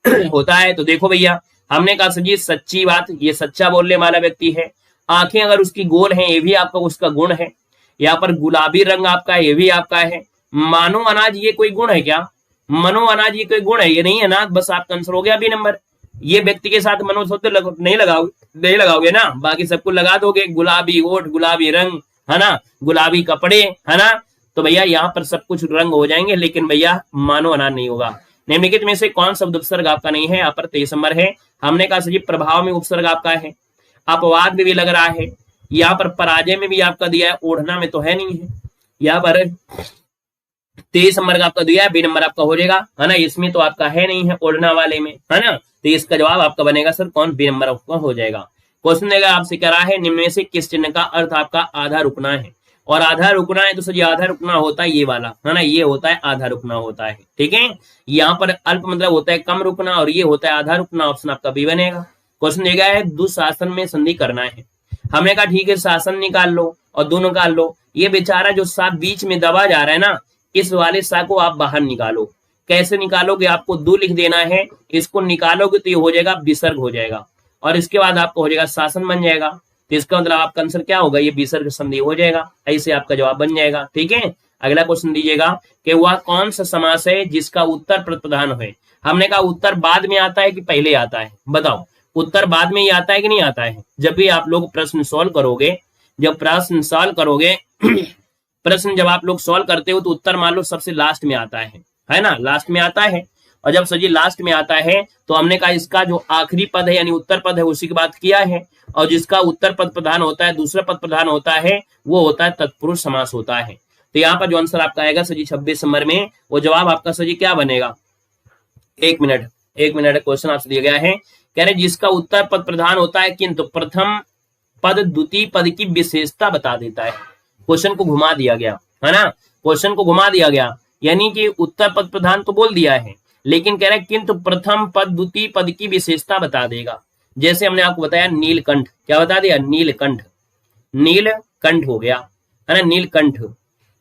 होता है। तो देखो भैया, हमने कहा सर जी सच्ची बात, ये सच्चा बोलने वाला व्यक्ति है। आंखें अगर उसकी गोल हैं, ये भी आपका उसका गुण है। यहाँ पर गुलाबी रंग आपका, ये भी आपका है। मानो अनाज, ये कोई गुण है क्या? मनो अनाज ये कोई गुण है? ये नहीं है ना, बस आपका आंसर हो गया बी नंबर। ये व्यक्ति के साथ मनो शब्द नहीं लगाओगे ना, बाकी सबको लगा दोगे, गुलाबी ओठ, गुलाबी रंग, है ना, गुलाबी कपड़े, है ना। तो भैया यहाँ पर सब कुछ रंग हो जाएंगे, लेकिन भैया मानो अनाज नहीं होगा। निम्नलिखित में से कौन शब्द उपसर्ग आपका नहीं है? यहाँ पर 23 नंबर है। हमने कहा सर जी प्रभाव में उपसर्ग आपका है, अपवाद में भी लग रहा है, यहाँ पर पराजय में भी आपका दिया है, ओढ़ना में तो है नहीं है। यहाँ पर 23 नंबर का आपका दिया है, बी नंबर आपका हो जाएगा, है ना। इसमें तो आपका है नहीं है ओढ़ना वाले में, है ना। तो इसका जवाब आपका बनेगा सर कौन, बी नंबर आपका हो जाएगा। क्वेश्चन देगा आपसे कह रहा है निम्न में से किस चिन्ह का अर्थ आपका आधा रुकना है? और आधा रुकना है तो सर आधा रुकना होता है ये वाला, है ना, ये होता है आधा रुकना होता है, ठीक है। यहाँ पर अल्प मतलब होता है कम रुकना, और ये होता है आधा रुकना, ऑप्शन आपका बी बनेगा। क्वेश्चन देगा है दुशासन में संधि करना है। हमने कहा ठीक है, शासन निकाल लो और दो निकाल लो। ये बेचारा जो सा बीच में दबा जा रहा है ना, इस वाले सा को आप बाहर निकालो। कैसे निकालोगे? आपको दो लिख देना है, इसको निकालोगे तो ये हो जाएगा विसर्ग हो जाएगा, और इसके बाद आपको हो जाएगा शासन बन जाएगा। तो इसका मतलब आपका आंसर क्या होगा, ये विसर्ग संधि हो जाएगा, ऐसे आपका जवाब बन जाएगा, ठीक है। अगला क्वेश्चन दीजिएगा कि वह कौन सा समास है जिसका उत्तर प्रधान है? हमने कहा उत्तर बाद में आता है कि पहले आता है? बताओ, उत्तर बाद में ही आता है कि नहीं आता है? जब भी आप लोग प्रश्न सॉल्व करोगे, जब प्रश्न सॉल्व करोगे प्रश्न जब आप लोग सॉल्व करते हो तो उत्तर मान लो सबसे लास्ट में आता है ना, लास्ट में आता है। और जब सर जी लास्ट में आता है तो हमने कहा इसका जो आखिरी पद है यानी उत्तर पद है उसी की बात किया है, और जिसका उत्तर पद प्रधान होता है, दूसरा पद प्रधान होता है, वो होता है तत्पुरुष समास होता है। तो यहाँ पर जो आंसर आपका आएगा सर जी 26 नंबर में, वो जवाब आपका सर जी क्या बनेगा, एक मिनट क्वेश्चन आपसे दिया गया है, कह रहे जिसका उत्तर पद प्रधान होता है किंतु प्रथम पद द्वितीय पद की विशेषता बता देता है। क्वेश्चन को घुमा दिया गया है ना, क्वेश्चन को घुमा दिया गया, यानी कि उत्तर पद प्रधान तो बोल दिया है, लेकिन कह रहा है किंतु प्रथम पद द्वितीय पद की विशेषता बता देगा। जैसे हमने आपको बताया नीलकंठ, क्या बता दिया, नीलकंठ, नीलकंठ हो गया है ना, नीलकंठ।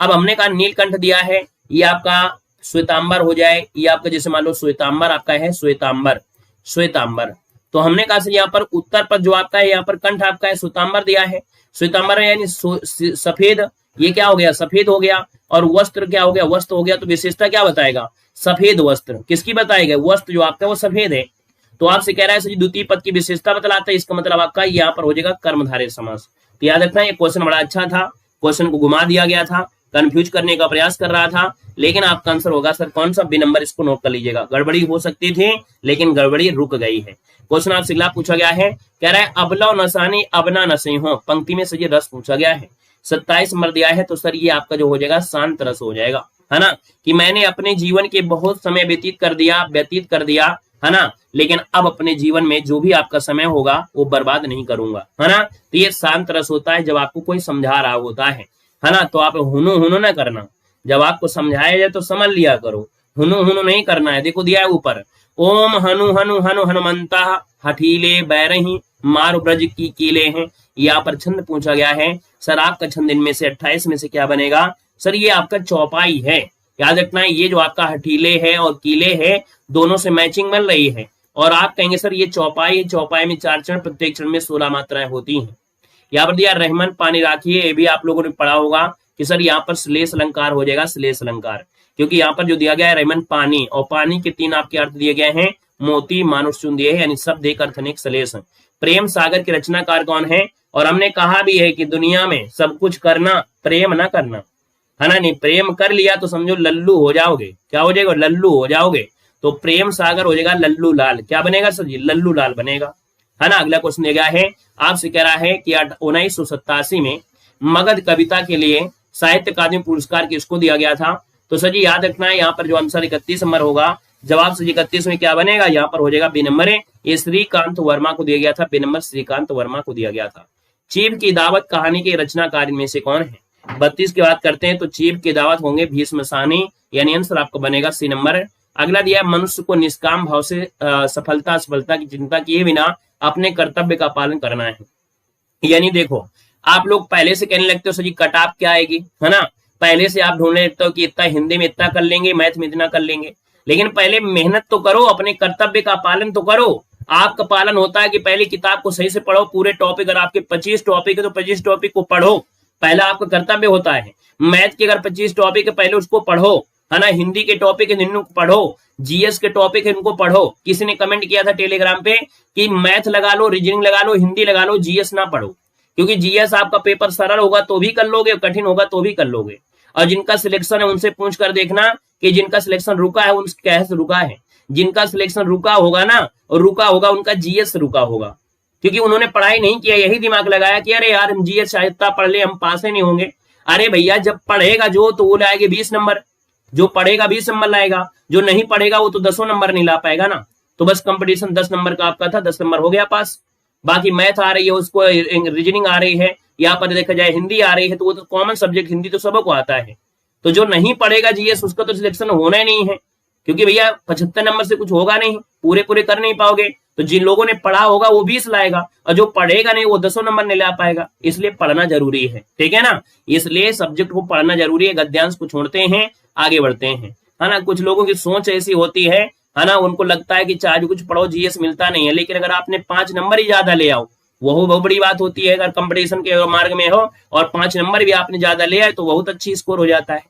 अब हमने कहा नीलकंठ दिया है, ये आपका श्वेतांबर हो जाए, ये आपका जैसे मान लो श्वेतांबर आपका है, श्वेतांबर। तो हमने कहा से यहाँ पर उत्तर पद जो आपका है, यहाँ पर कंठ आपका है, श्वेतांबर दिया है, श्वेतांबर यानी सफेद, ये क्या हो गया, सफेद हो गया, और वस्त्र क्या हो गया, वस्त्र हो गया, तो विशेषता क्या बताएगा, सफेद वस्त्र, किसकी बताएगा, वस्त्र जो आपका वो सफेद है। तो आपसे कह रहा है द्वितीय पद की विशेषता बतलाता है, इसका मतलब आपका यहाँ पर हो जाएगा कर्मधारय समास। तो याद रखना ये क्वेश्चन बड़ा अच्छा था, क्वेश्चन को घुमा दिया गया था, कंफ्यूज करने का प्रयास कर रहा था, लेकिन आपका आंसर होगा सर कौन सा, बी नंबर, इसको नोट कर लीजिएगा। गड़बड़ी हो सकती थी लेकिन गड़बड़ी रुक गई है। क्वेश्चन आपसे अगला पूछा गया है, कह रहा है अबलव नसानी अबना नसे हो, पंक्ति में से ये रस पूछा गया है, 27 नंबर दिया है, तो सर ये आपका जो हो जाएगा शांत रस हो जाएगा, है ना, कि मैंने अपने जीवन के बहुत समय व्यतीत कर दिया है ना, लेकिन अब अपने जीवन में जो भी आपका समय होगा वो बर्बाद नहीं करूंगा, है ना। तो ये शांत रस होता है जब आपको कोई समझा रहा होता है ना, तो आप हुनु ना करना, जब आपको समझाया जाए तो समझ लिया करो, हुनु नहीं करना है। देखो दिया है ऊपर, ओम हनु हनु हनु हनुमंता हठीले बैरही मार ब्रज की कीले हैं, यहाँ पर छंद पूछा गया है, सर आपका छंद इनमें से 28 में से क्या बनेगा, सर ये आपका चौपाई है। याद रखना है ये जो आपका हठीले है और कीले है दोनों से मैचिंग मिल रही है, और आप कहेंगे सर ये चौपाई, चौपाई में 4 चरण, प्रत्येक चरण में 16 मात्राएं होती हैं। यहाँ पर दिया रहमन पानी राखिए, ये भी आप लोगों ने पढ़ा होगा कि सर यहाँ पर श्लेष अलंकार हो जाएगा, श्लेष अलंकार, क्योंकि यहाँ पर जो दिया गया है रहमन पानी, और पानी के 3 आपके अर्थ दिए गए हैं, मोती मानुष चुन दिए हैं, यानी शब्द एक अर्थ अनेक श्लेष। प्रेम सागर के रचनाकार कौन है, और हमने कहा भी है कि दुनिया में सब कुछ करना, प्रेम ना करना, है ना, नहीं प्रेम कर लिया तो समझो लल्लू हो जाओगे, क्या हो जाएगा, लल्लू हो जाओगे। तो प्रेम सागर हो जाएगा लल्लू लाल, क्या बनेगा सर जी, लल्लू लाल बनेगा, है ना। अगला क्वेश्चन दिया गया है, आपसे कह रहा है कि 1987 में मगध कविता के लिए साहित्य अकादमी पुरस्कार किसको दिया गया था। तो सर जी याद रखना है यहाँ पर जो आंसर 31 नंबर होगा, जवाब सर जी 31 में क्या बनेगा, यहाँ पर हो जाएगा बी नंबर है, ये श्रीकांत वर्मा को दिया गया था, बी नंबर श्रीकांत वर्मा को दिया गया था। चीव की दावत कहानी के रचनाकार में से कौन है, 32 की बात करते हैं तो चीव की दावत होंगे भीष्म सानी, यानी आंसर आपको बनेगा सी नंबर। अगला दिया मनुष्य को निष्काम भाव से सफलता की चिंता किए बिना अपने कर्तव्य का पालन करना है। यानी देखो आप लोग पहले से कहने लगते हो सर जी कटाप क्या आएगी, है ना, पहले से आप ढूंढने लगते हो कि इतना हिंदी में इतना कर लेंगे, मैथ में इतना कर लेंगे, लेकिन पहले मेहनत तो करो, अपने कर्तव्य का पालन तो करो। आपका पालन होता है कि पहले किताब को सही से पढ़ो, पूरे टॉपिक, अगर आपके 25 टॉपिक है तो 25 टॉपिक को पढ़ो, पहला आपका कर्तव्य होता है। मैथ के अगर 25 टॉपिक है पहले उसको पढ़ो, है ना, हिंदी के टॉपिक है इनको पढ़ो, जीएस के टॉपिक है इनको पढ़ो। किसी ने कमेंट किया था टेलीग्राम पे कि मैथ लगा लो, रीजनिंग लगा लो, हिंदी लगा लो, जीएस ना पढ़ो, क्योंकि जीएस आपका पेपर सरल होगा तो भी कर लोगे, कठिन होगा तो भी कर लोगे। और जिनका सिलेक्शन है उनसे पूछ कर देखना कि जिनका सिलेक्शन रुका है उनका कैसे रुका है, जिनका सिलेक्शन रुका होगा ना, और रुका होगा उनका जीएस रुका होगा, क्योंकि उन्होंने पढ़ाई नहीं किया, यही दिमाग लगाया कि अरे यार हम जीएस शायद पढ़ ले हम पास ही नहीं होंगे। अरे भैया जब पढ़ेगा जो तो वो लाएगा 20 नंबर, जो पढ़ेगा 20 नंबर लाएगा, जो नहीं पढ़ेगा वो तो 10 नंबर नहीं ला पाएगा ना। तो बस कंपटीशन 10 नंबर का आपका था, 10 नंबर हो गया पास। बाकी मैथ आ रही है उसको, रीजनिंग आ रही है, यहाँ पर देखा जाए हिंदी आ रही है, तो वो तो कॉमन सब्जेक्ट हिंदी तो सबको आता है। तो जो नहीं पढ़ेगा जीएस उसका तो सिलेक्शन होना ही नहीं है, क्योंकि भैया 75 नंबर से कुछ होगा नहीं, पूरे कर नहीं पाओगे। तो जिन लोगों ने पढ़ा होगा वो 20 लाएगा, और जो पढ़ेगा नहीं वो 10 नंबर नहीं ला पाएगा। इसलिए पढ़ना जरूरी है, ठीक है ना, इसलिए सब्जेक्ट को पढ़ना जरूरी है। गद्यांश को छोड़ते हैं, आगे बढ़ते हैं, है ना। कुछ लोगों की सोच ऐसी होती है ना, उनको लगता है कि चाहे कुछ पढ़ो जीएस मिलता नहीं है, लेकिन अगर आपने 5 नंबर ही ज्यादा ले आओ वो बहुत बड़ी बात होती है। अगर कंपटीशन के मार्ग में हो और 5 नंबर भी आपने ज्यादा ले आए तो बहुत अच्छी स्कोर हो जाता है।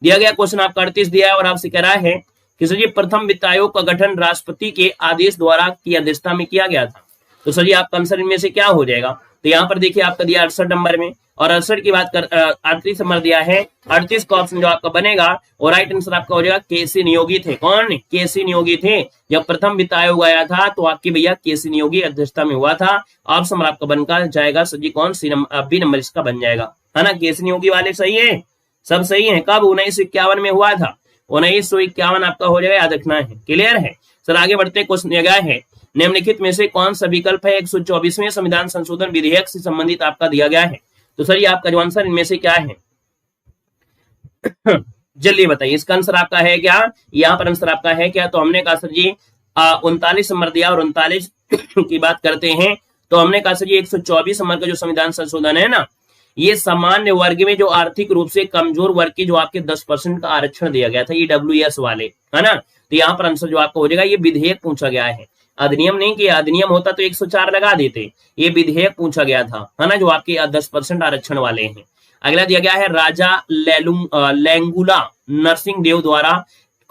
दिया गया क्वेश्चन आपका 38 दिया है, और आपसे कह रहा है कि सर जी प्रथम वित्त आयोग का गठन राष्ट्रपति के आदेश द्वारा की अध्यक्षता में किया गया था। तो सर जी आपका आंसर इनमें से क्या हो जाएगा, तो यहाँ पर देखिए आपका दिया 68 नंबर में, और 68 की बात कर 38 नंबर दिया है। 38 का ऑप्शन जो आपका बनेगा और राइट आंसर आपका हो जाएगा केसी नियोगी थे। कौन? केसी नियोगी थे। जब प्रथम वित्त आयोग आया था तो आपके भैया केसी नियोगी अध्यक्षता में हुआ था। ऑप्शन आपका बनकर जाएगा सर कौन? बी नंबर इसका बन जाएगा, है ना। केसी नियोगी वाले सही है, सब सही है। कब? 1951 में हुआ था। 1951 आपका हो जाएगा, याद रखना है। क्लियर है सर। आगे बढ़ते क्वेश्चन दिया गया है, निम्नलिखित में से कौन सा विकल्प है 124वें संविधान संशोधन विधेयक से संबंधित आपका दिया गया है। तो सर ये आपका जो आंसर इनमें से क्या है जल्दी बताइए, इसका आंसर आपका है क्या? यहाँ पर आंसर आपका है क्या? तो हमने कहा सर जी 39 नंबर दिया, और 39 की बात करते हैं तो हमने कहा सर जी 124 नंबर का जो संविधान संशोधन है ना, ये सामान्य वर्ग में जो आर्थिक रूप से कमजोर वर्ग के जो आपके 10% का आरक्षण दिया गया था, ये WS वाले, है ना। तो यहाँ पर आंसर जो आपका हो जाएगा, ये विधेयक पूछा गया है, अधिनियम नहीं किया। अधिनियम होता तो 104 लगा देते, ये विधेयक पूछा गया था, है ना, जो आपके 10% आरक्षण वाले हैं। अगला दिया गया है, राजा लेंगुला नरसिंह देव द्वारा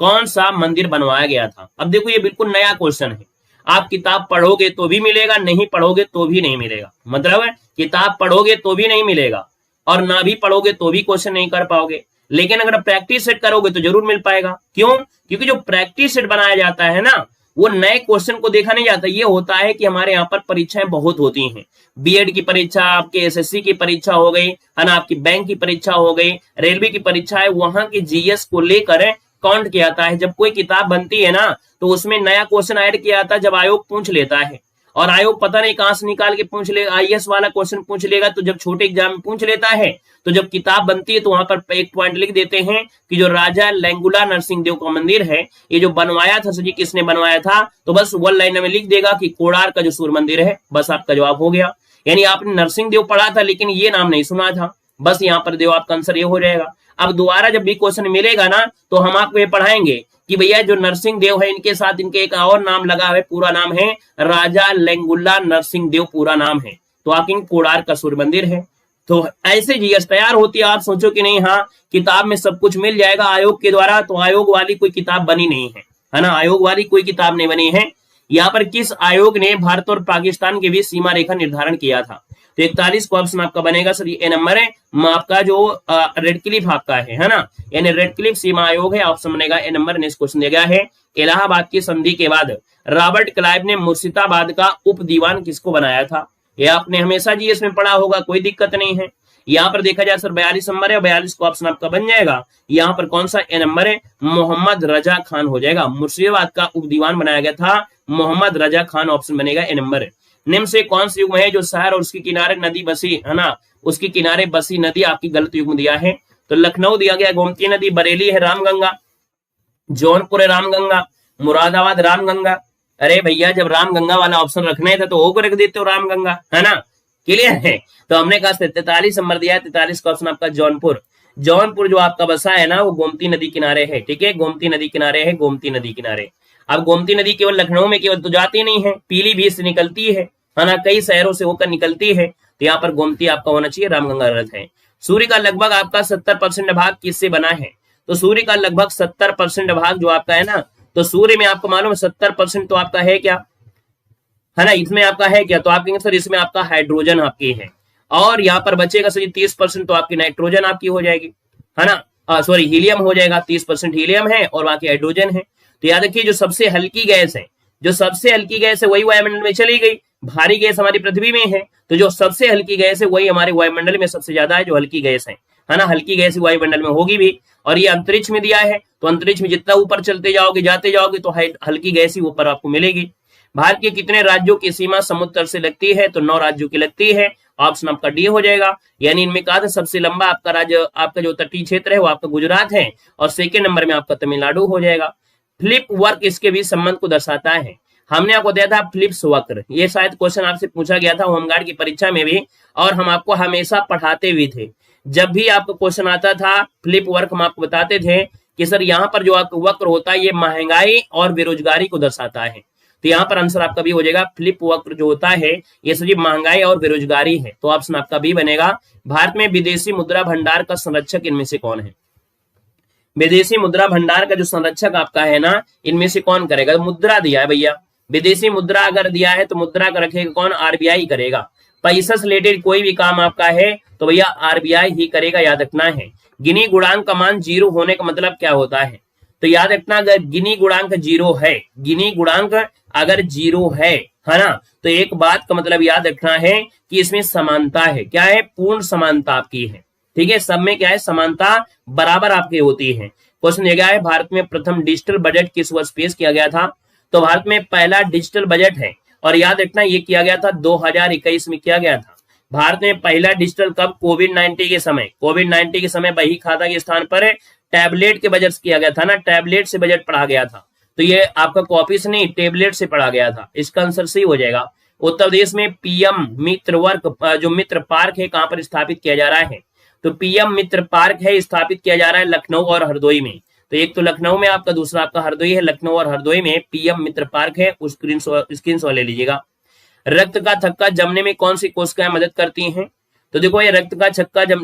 कौन सा मंदिर बनवाया गया था। अब देखो ये बिल्कुल नया क्वेश्चन है, आप किताब पढ़ोगे तो भी मिलेगा, नहीं पढ़ोगे तो भी नहीं मिलेगा। मतलब किताब पढ़ोगे तो भी नहीं मिलेगा और ना भी पढ़ोगे तो भी क्वेश्चन नहीं कर पाओगे, लेकिन अगर प्रैक्टिस सेट करोगे तो जरूर मिल पाएगा। क्यों? क्योंकि जो प्रैक्टिस सेट बनाया जाता है ना, वो नए क्वेश्चन को देखा नहीं जाता। ये होता है कि हमारे यहाँ पर परीक्षाएं बहुत होती हैं, बीएड की परीक्षा, आपके एसएससी की परीक्षा हो गई, है ना, आपकी बैंक की परीक्षा हो गई, रेलवे की परीक्षा है, वहां के जीएस को लेकर काउंट किया जाता है। जब कोई किताब बनती है ना तो उसमें नया क्वेश्चन ऐड किया जाता है, जब आयोग पूछ लेता है, और आयोग पता नहीं कहां से निकाल के पूछ ले, आईएएस वाला क्वेश्चन पूछ लेगा, तो जब छोटे एग्जाम में पूछ लेता है तो जब किताब बनती है तो वहां पर एक पॉइंट लिख देते हैं कि जो राजा लेंगुला नरसिंह देव का मंदिर है, ये जो बनवाया था सर जी किसने बनवाया था, तो बस वन लाइन में लिख देगा कि कोणार्क का जो सूर्य मंदिर है, बस आपका जवाब हो गया। यानी आपने नरसिंह देव पढ़ा था लेकिन ये नाम नहीं सुना था, बस यहाँ पर देव आपका आंसर ये हो जाएगा। अब दोबारा जब भी क्वेश्चन मिलेगा ना तो हम आपको ये पढ़ाएंगे कि भैया जो नरसिंह देव है इनके साथ इनके एक और नाम लगा है, पूरा नाम है राजा लेंगुला नरसिंह देव, पूरा नाम है, तो आपके कोणार्क का सूर्य मंदिर है। तो ऐसे जीएस तैयार होती है। आप सोचो कि नहीं हाँ किताब में सब कुछ मिल जाएगा आयोग के द्वारा, तो आयोग वाली कोई किताब बनी नहीं है ना, आयोग वाली कोई किताब नहीं बनी है। यहाँ पर किस आयोग ने भारत और पाकिस्तान के बीच सीमा रेखा निर्धारण किया था। तो 41 को ऑप्शन आपका बनेगा सर ए नंबर है, आपका जो रेड क्लिफ आपका है ना, यानी रेड क्लिफ सीमा आयोग है, ऑप्शन बनेगा ए नंबर। नेक्स्ट क्वेश्चन दिया गया है, इलाहाबाद की संधि के बाद रॉबर्ट क्लाइव ने मुर्शिदाबाद का उप दीवान किसको बनाया था। ये आपने हमेशा जी इसमें पढ़ा होगा, कोई दिक्कत नहीं है। यहाँ पर देखा जाए सर 42 नंबर है, 42 को ऑप्शन आपका बन जाएगा। यहाँ पर कौन सा ए नंबर है, मोहम्मद रजा खान हो जाएगा। मुर्शिदाबाद का उप दीवान बनाया गया था मोहम्मद रजा खान, ऑप्शन बनेगा ए नंबर है। निम्न से कौन सी युग्म है जो शहर और उसके किनारे नदी बसी, है ना, उसके किनारे बसी नदी आपकी गलत युग्म दिया है। तो लखनऊ दिया गया गोमती नदी, बरेली है रामगंगा, जौनपुर है रामगंगा, मुरादाबाद रामगंगा। अरे भैया जब रामगंगा वाला ऑप्शन रखना है था तो वो रख देते हो रामगंगा, है ना। क्लियर है। तो हमने कहा 43 नंबर दिया है, 43 का ऑप्शन आपका जौनपुर। जौनपुर जो आपका बसा है ना वो गोमती नदी किनारे है, ठीक है, गोमती नदी किनारे है, गोमती नदी किनारे। अब गोमती नदी केवल लखनऊ में केवल तो जाती नहीं है, पीलीभीत से निकलती है ना, कई शहरों से होकर निकलती है, तो यहाँ पर गोमती आपका होना चाहिए, रामगंगा रथ है। सूर्य का लगभग आपका 70% भाग किससे बना है। तो सूर्य का लगभग 70% भाग जो आपका है ना, तो सूर्य में आपको मालूम है 70% तो आपका है क्या, है ना, इसमें आपका है क्या, तो आप कहेंगे सर इसमें आपका हाइड्रोजन आपकी है, और यहाँ पर बचेगा सर 30% तो आपकी नाइट्रोजन आपकी हो जाएगी, है ना, सॉरी हीलियम हो जाएगा, 30% हीलियम है और बाकी हाइड्रोजन है। तो याद रखिए जो सबसे हल्की गैस है, जो सबसे हल्की गैस है वही वायुमंडल में चली गई, भारी गैस हमारी पृथ्वी में है, तो जो सबसे हल्की गैस है वही हमारे वायुमंडल में सबसे ज्यादा है, जो हल्की गैस है ना, हल्की गैस वायुमंडल में होगी भी। और ये अंतरिक्ष में दिया है, तो अंतरिक्ष में जितना ऊपर चलते जाओगे जाते जाओगे तो हल्की गैस ही ऊपर आपको मिलेगी। भारत के कितने राज्यों की सीमा समुद्र से लगती है, तो 9 राज्यों की लगती है, ऑप्शन आपका डी हो जाएगा। यानी इनमें कहा था सबसे लंबा आपका राज्य, आपका जो तटीय क्षेत्र है वो आपका गुजरात है, और सेकेंड नंबर में आपका तमिलनाडु हो जाएगा। फ्लिप वर्क इसके बीच संबंध को दर्शाता है। हमने आपको दिया था फ्लिप्स वक्र, ये शायद क्वेश्चन आपसे पूछा गया था होमगार्ड की परीक्षा में भी, और हम आपको हमेशा पढ़ाते भी थे। जब भी आपको क्वेश्चन आता था फ्लिप वर्क हम आपको बताते थे कि सर यहाँ पर जो आपका वक्र होता है ये महंगाई और बेरोजगारी को दर्शाता है। तो यहाँ पर आंसर आपका भी हो जाएगा, फ्लिप वक्र जो होता है ये सर महंगाई और बेरोजगारी है, तो ऑप्शन आपका भी बनेगा। भारत में विदेशी मुद्रा भंडार का संरक्षक इनमें से कौन है। विदेशी मुद्रा भंडार का जो संरक्षक आपका है ना, इनमें से कौन करेगा। मुद्रा दिया है भैया, विदेशी मुद्रा अगर दिया है तो मुद्रा का रखेगा कौन, आरबीआई करेगा। पैसा से रिलेटेड कोई भी काम आपका है तो भैया आरबीआई ही करेगा, याद रखना है। गिनी गुणांक का मान 0 होने का मतलब क्या होता है, तो याद रखना अगर गिनी गुणांक 0 है, गिनी गुणांक अगर 0 है ना, तो एक बात का मतलब याद रखना है कि इसमें समानता है। क्या है, पूर्ण समानता आपकी है। ठीक है, सब में क्या है, समानता बराबर आपकी होती है। क्वेश्चन दिया गया है भारत में प्रथम डिजिटल बजट किस वर्ष पेश किया गया था, तो भारत में पहला डिजिटल बजट है और याद रखना ये किया गया था 2021 में किया गया था। भारत में पहला डिजिटल कब, कोविड-19 के समय, कोविड-19 के समय बही खाता के स्थान पर टैबलेट के बजट किया गया था ना, टैबलेट से बजट पढ़ा गया था। तो ये आपका कॉपी से नहीं, टैबलेट से पढ़ा गया था, इसका आंसर सही हो जाएगा। उत्तर प्रदेश में पीएम मित्र वर्ग जो मित्र पार्क है कहां पर स्थापित किया जा रहा है, तो पीएम मित्र पार्क है स्थापित किया जा रहा है लखनऊ और हरदोई में। तो एक तो लखनऊ में आपका, दूसरा आपका हरदोई है। लखनऊ और हरदोई में पीएम मित्र पार्क है, उस स्क्रीनशॉट ले लीजिएगा। रक्त का थक्का जमने में कौन सी कोशिकाएं मदद करती हैं, तो देखो ये रक्त का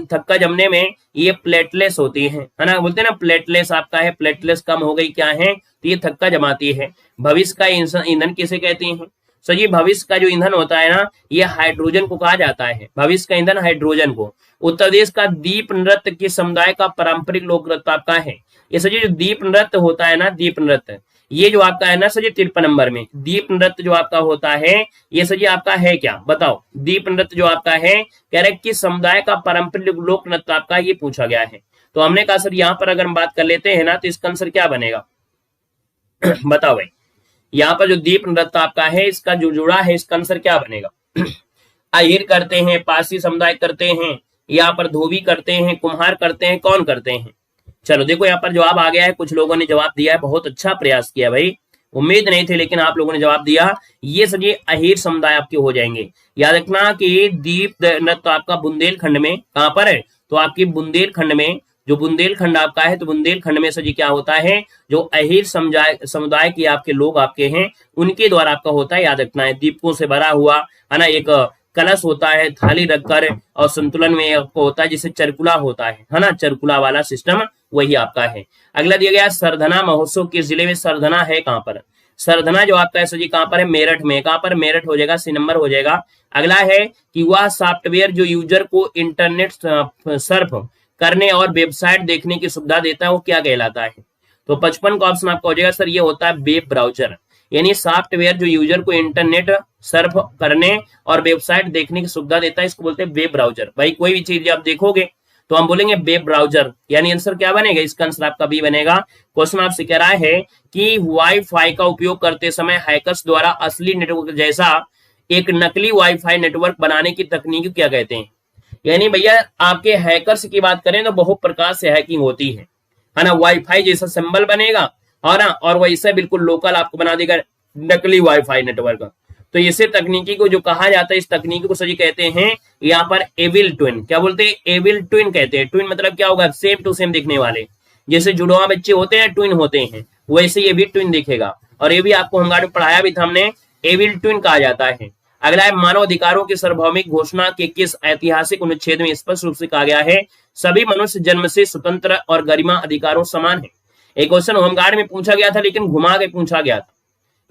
थक्का जमने में ये प्लेटलेट्स होती हैं, है ना, बोलते हैं ना प्लेटलेट्स आपका है, प्लेटलेट्स कम हो गई क्या है, तो ये थक्का जमाती है। भविष्य का ईंधन किसे कहते हैं, सो ये भविष्य का जो ईंधन होता है ना, ये हाइड्रोजन को कहा जाता है, भविष्य का ईंधन हाइड्रोजन को। उत्तर प्रदेश का दीप नृत्य किस समुदाय का पारंपरिक लोक नृत्य आपका है, ये सर जो दीप नृत्य होता है ना, दीप नृत्य ये जो आपका है ना सर 53 नंबर में दीप नृत्य जो आपका होता है, ये सर आपका है क्या, बताओ। दीप नृत्य जो आपका है कह रहे किस समुदाय का पारंपरिक लोक नृत्य आपका, ये पूछा गया है। तो हमने कहा सर यहाँ पर अगर हम बात कर लेते हैं ना, तो इसका आंसर क्या बनेगा बताओ भाई, यहाँ पर जो दीप नृत्य आपका है इसका जो जुड़ा है, इसका आंसर क्या बनेगा अहिर करते हैं, पारसी समुदाय करते हैं, यहाँ पर धोबी करते हैं, कुम्हार करते हैं, कौन करते हैं। चलो देखो यहाँ पर जवाब आ गया है, कुछ लोगों ने जवाब दिया है, बहुत अच्छा प्रयास किया भाई, उम्मीद नहीं थी लेकिन आप लोगों ने जवाब दिया। ये सभी अहिर समुदाय आपके हो जाएंगे। याद रखना कि दीप नृत्य आपका बुंदेलखंड में कहां पर है, तो आपकी बुंदेलखंड में, जो बुंदेलखंड आपका है, तो बुंदेलखंड में सजी क्या होता है, जो अहिर समुदाय के आपके लोग आपके हैं उनके द्वारा आपका होता है। याद रखना है, दीपकों से भरा हुआ है ना एक कलश होता है, थाली रखकर, और संतुलन में आपको होता है जिसे चरकुला होता है ना, चरकुला वाला सिस्टम वही आपका है। अगला दिया गया सरधना महोत्सव किस जिले में, सरधना है कहां पर, सरधना जो आपका है सजी कहां पर है, मेरठ में, कहां पर, मेरठ हो जाएगा, सी नंबर हो जाएगा। अगला है कि वह सॉफ्टवेयर जो यूजर को इंटरनेट सर्फ करने और वेबसाइट देखने की सुविधा देता है वो क्या कहलाता है, तो 55 का ऑप्शन आपका हो जाएगा सर, ये होता है वेब ब्राउजर। यानी सॉफ्टवेयर जो यूजर को इंटरनेट सर्फ करने और वेबसाइट देखने की सुविधा देता है, इसको बोलते हैं वेब ब्राउजर। भाई कोई भी चीज आप देखोगे तो हम बोलेंगे वेब ब्राउजर, यानी आंसर क्या बनेगा, इसका आंसर आपका बी बनेगा। क्वेश्चन आपसे कह रहा है कि वाईफाई का उपयोग करते समय हैकर्स द्वारा असली नेटवर्क जैसा एक नकली वाईफाई नेटवर्क बनाने की तकनीक क्या कहते हैं। यानी भैया आपके हैकर्स की बात करें तो बहुत प्रकार से हैकिंग होती है ना, वाईफाई जैसा सिंबल बनेगा और वैसे बिल्कुल लोकल आपको बना देगा नकली वाईफाई नेटवर्क। तो इसे तकनीकी को जो कहा जाता है, इस तकनीकी को सही कहते हैं यहाँ पर एविल ट्विन। क्या बोलते हैं, एविल ट्विन कहते हैं। ट्विन मतलब क्या होगा, सेम टू सेम दिखने वाले, जैसे जुड़वा बच्चे होते हैं ट्विन होते हैं, वैसे ये भी ट्विन दिखेगा। और ये भी आपको होमगार्ड में पढ़ाया भी था हमने, एविल ट्विन कहा जाता है। अगला है मानव अधिकारों की सार्वभौमिक घोषणा के किस ऐतिहासिक अनुच्छेद में स्पष्ट रूप से कहा गया है, सभी मनुष्य जन्म से स्वतंत्र और गरिमा अधिकारों समान है। एक क्वेश्चन होमगार्ड में पूछा गया था लेकिन घुमा के पूछा गया था,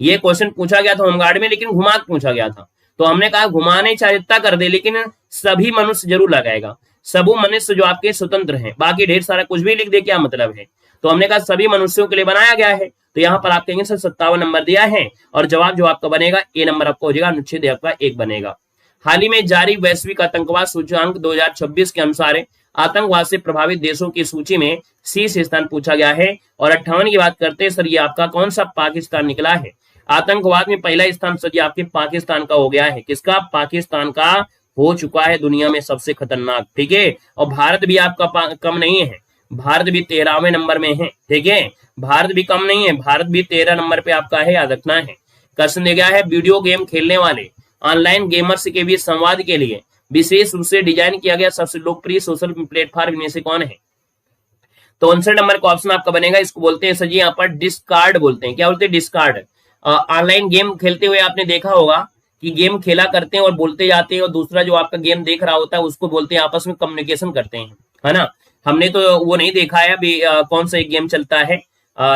ये क्वेश्चन पूछा गया था होमगार्ड में लेकिन घुमा के पूछा गया था, तो हमने कहा घुमाने चाहे जितना कर दे लेकिन सभी मनुष्य जरूर लगाएगा, सबू मनुष्य जो आपके स्वतंत्र हैं, बाकी ढेर सारा कुछ भी लिख दे क्या मतलब है, तो हमने कहा सभी मनुष्यों के लिए बनाया गया है। तो यहाँ पर आप कहेंगे सर 57 नंबर दिया है और जवाब जो आपका बनेगा ए नंबर आपका हो जाएगा, अनुच्छेद आपका 1 बनेगा। हाल ही में जारी वैश्विक आतंकवाद सूचकांक 2026 के अनुसार आतंकवाद से प्रभावित देशों की सूची में शीर्ष स्थान पूछा गया है। और 58 की बात करते हैं सर, ये आपका कौन सा पाकिस्तान निकला है। आतंकवाद में पहला स्थान सर ये आपके पाकिस्तान का हो गया है। किसका, पाकिस्तान का हो चुका है दुनिया में सबसे खतरनाक। ठीक है, और भारत भी आपका कम नहीं है, भारत भी 13वें नंबर में है। ठीक है, भारत भी कम नहीं है, भारत भी 13 नंबर पे आपका है, याद रखना है। क्वेश्चन दिया गया है वीडियो गेम खेलने वाले ऑनलाइन गेमर्स के बीच संवाद के लिए विशेष रूप से डिजाइन किया गया सबसे लोकप्रिय सोशल प्लेटफॉर्म इनमें से कौन है। तो 59 नंबर का ऑप्शन आपका बनेगा, इसको बोलते हैं सर जी यहाँ पर डिस्कार्ड बोलते हैं। क्या बोलते हैं, डिस्कार्ड। ऑनलाइन गेम खेलते हुए आपने देखा होगा कि गेम खेला करते हैं और बोलते जाते हैं और दूसरा जो आपका गेम देख रहा होता है उसको बोलते हैं, आपस में कम्युनिकेशन करते हैं, है ना। हमने तो वो नहीं देखा है अभी कौन सा एक गेम चलता है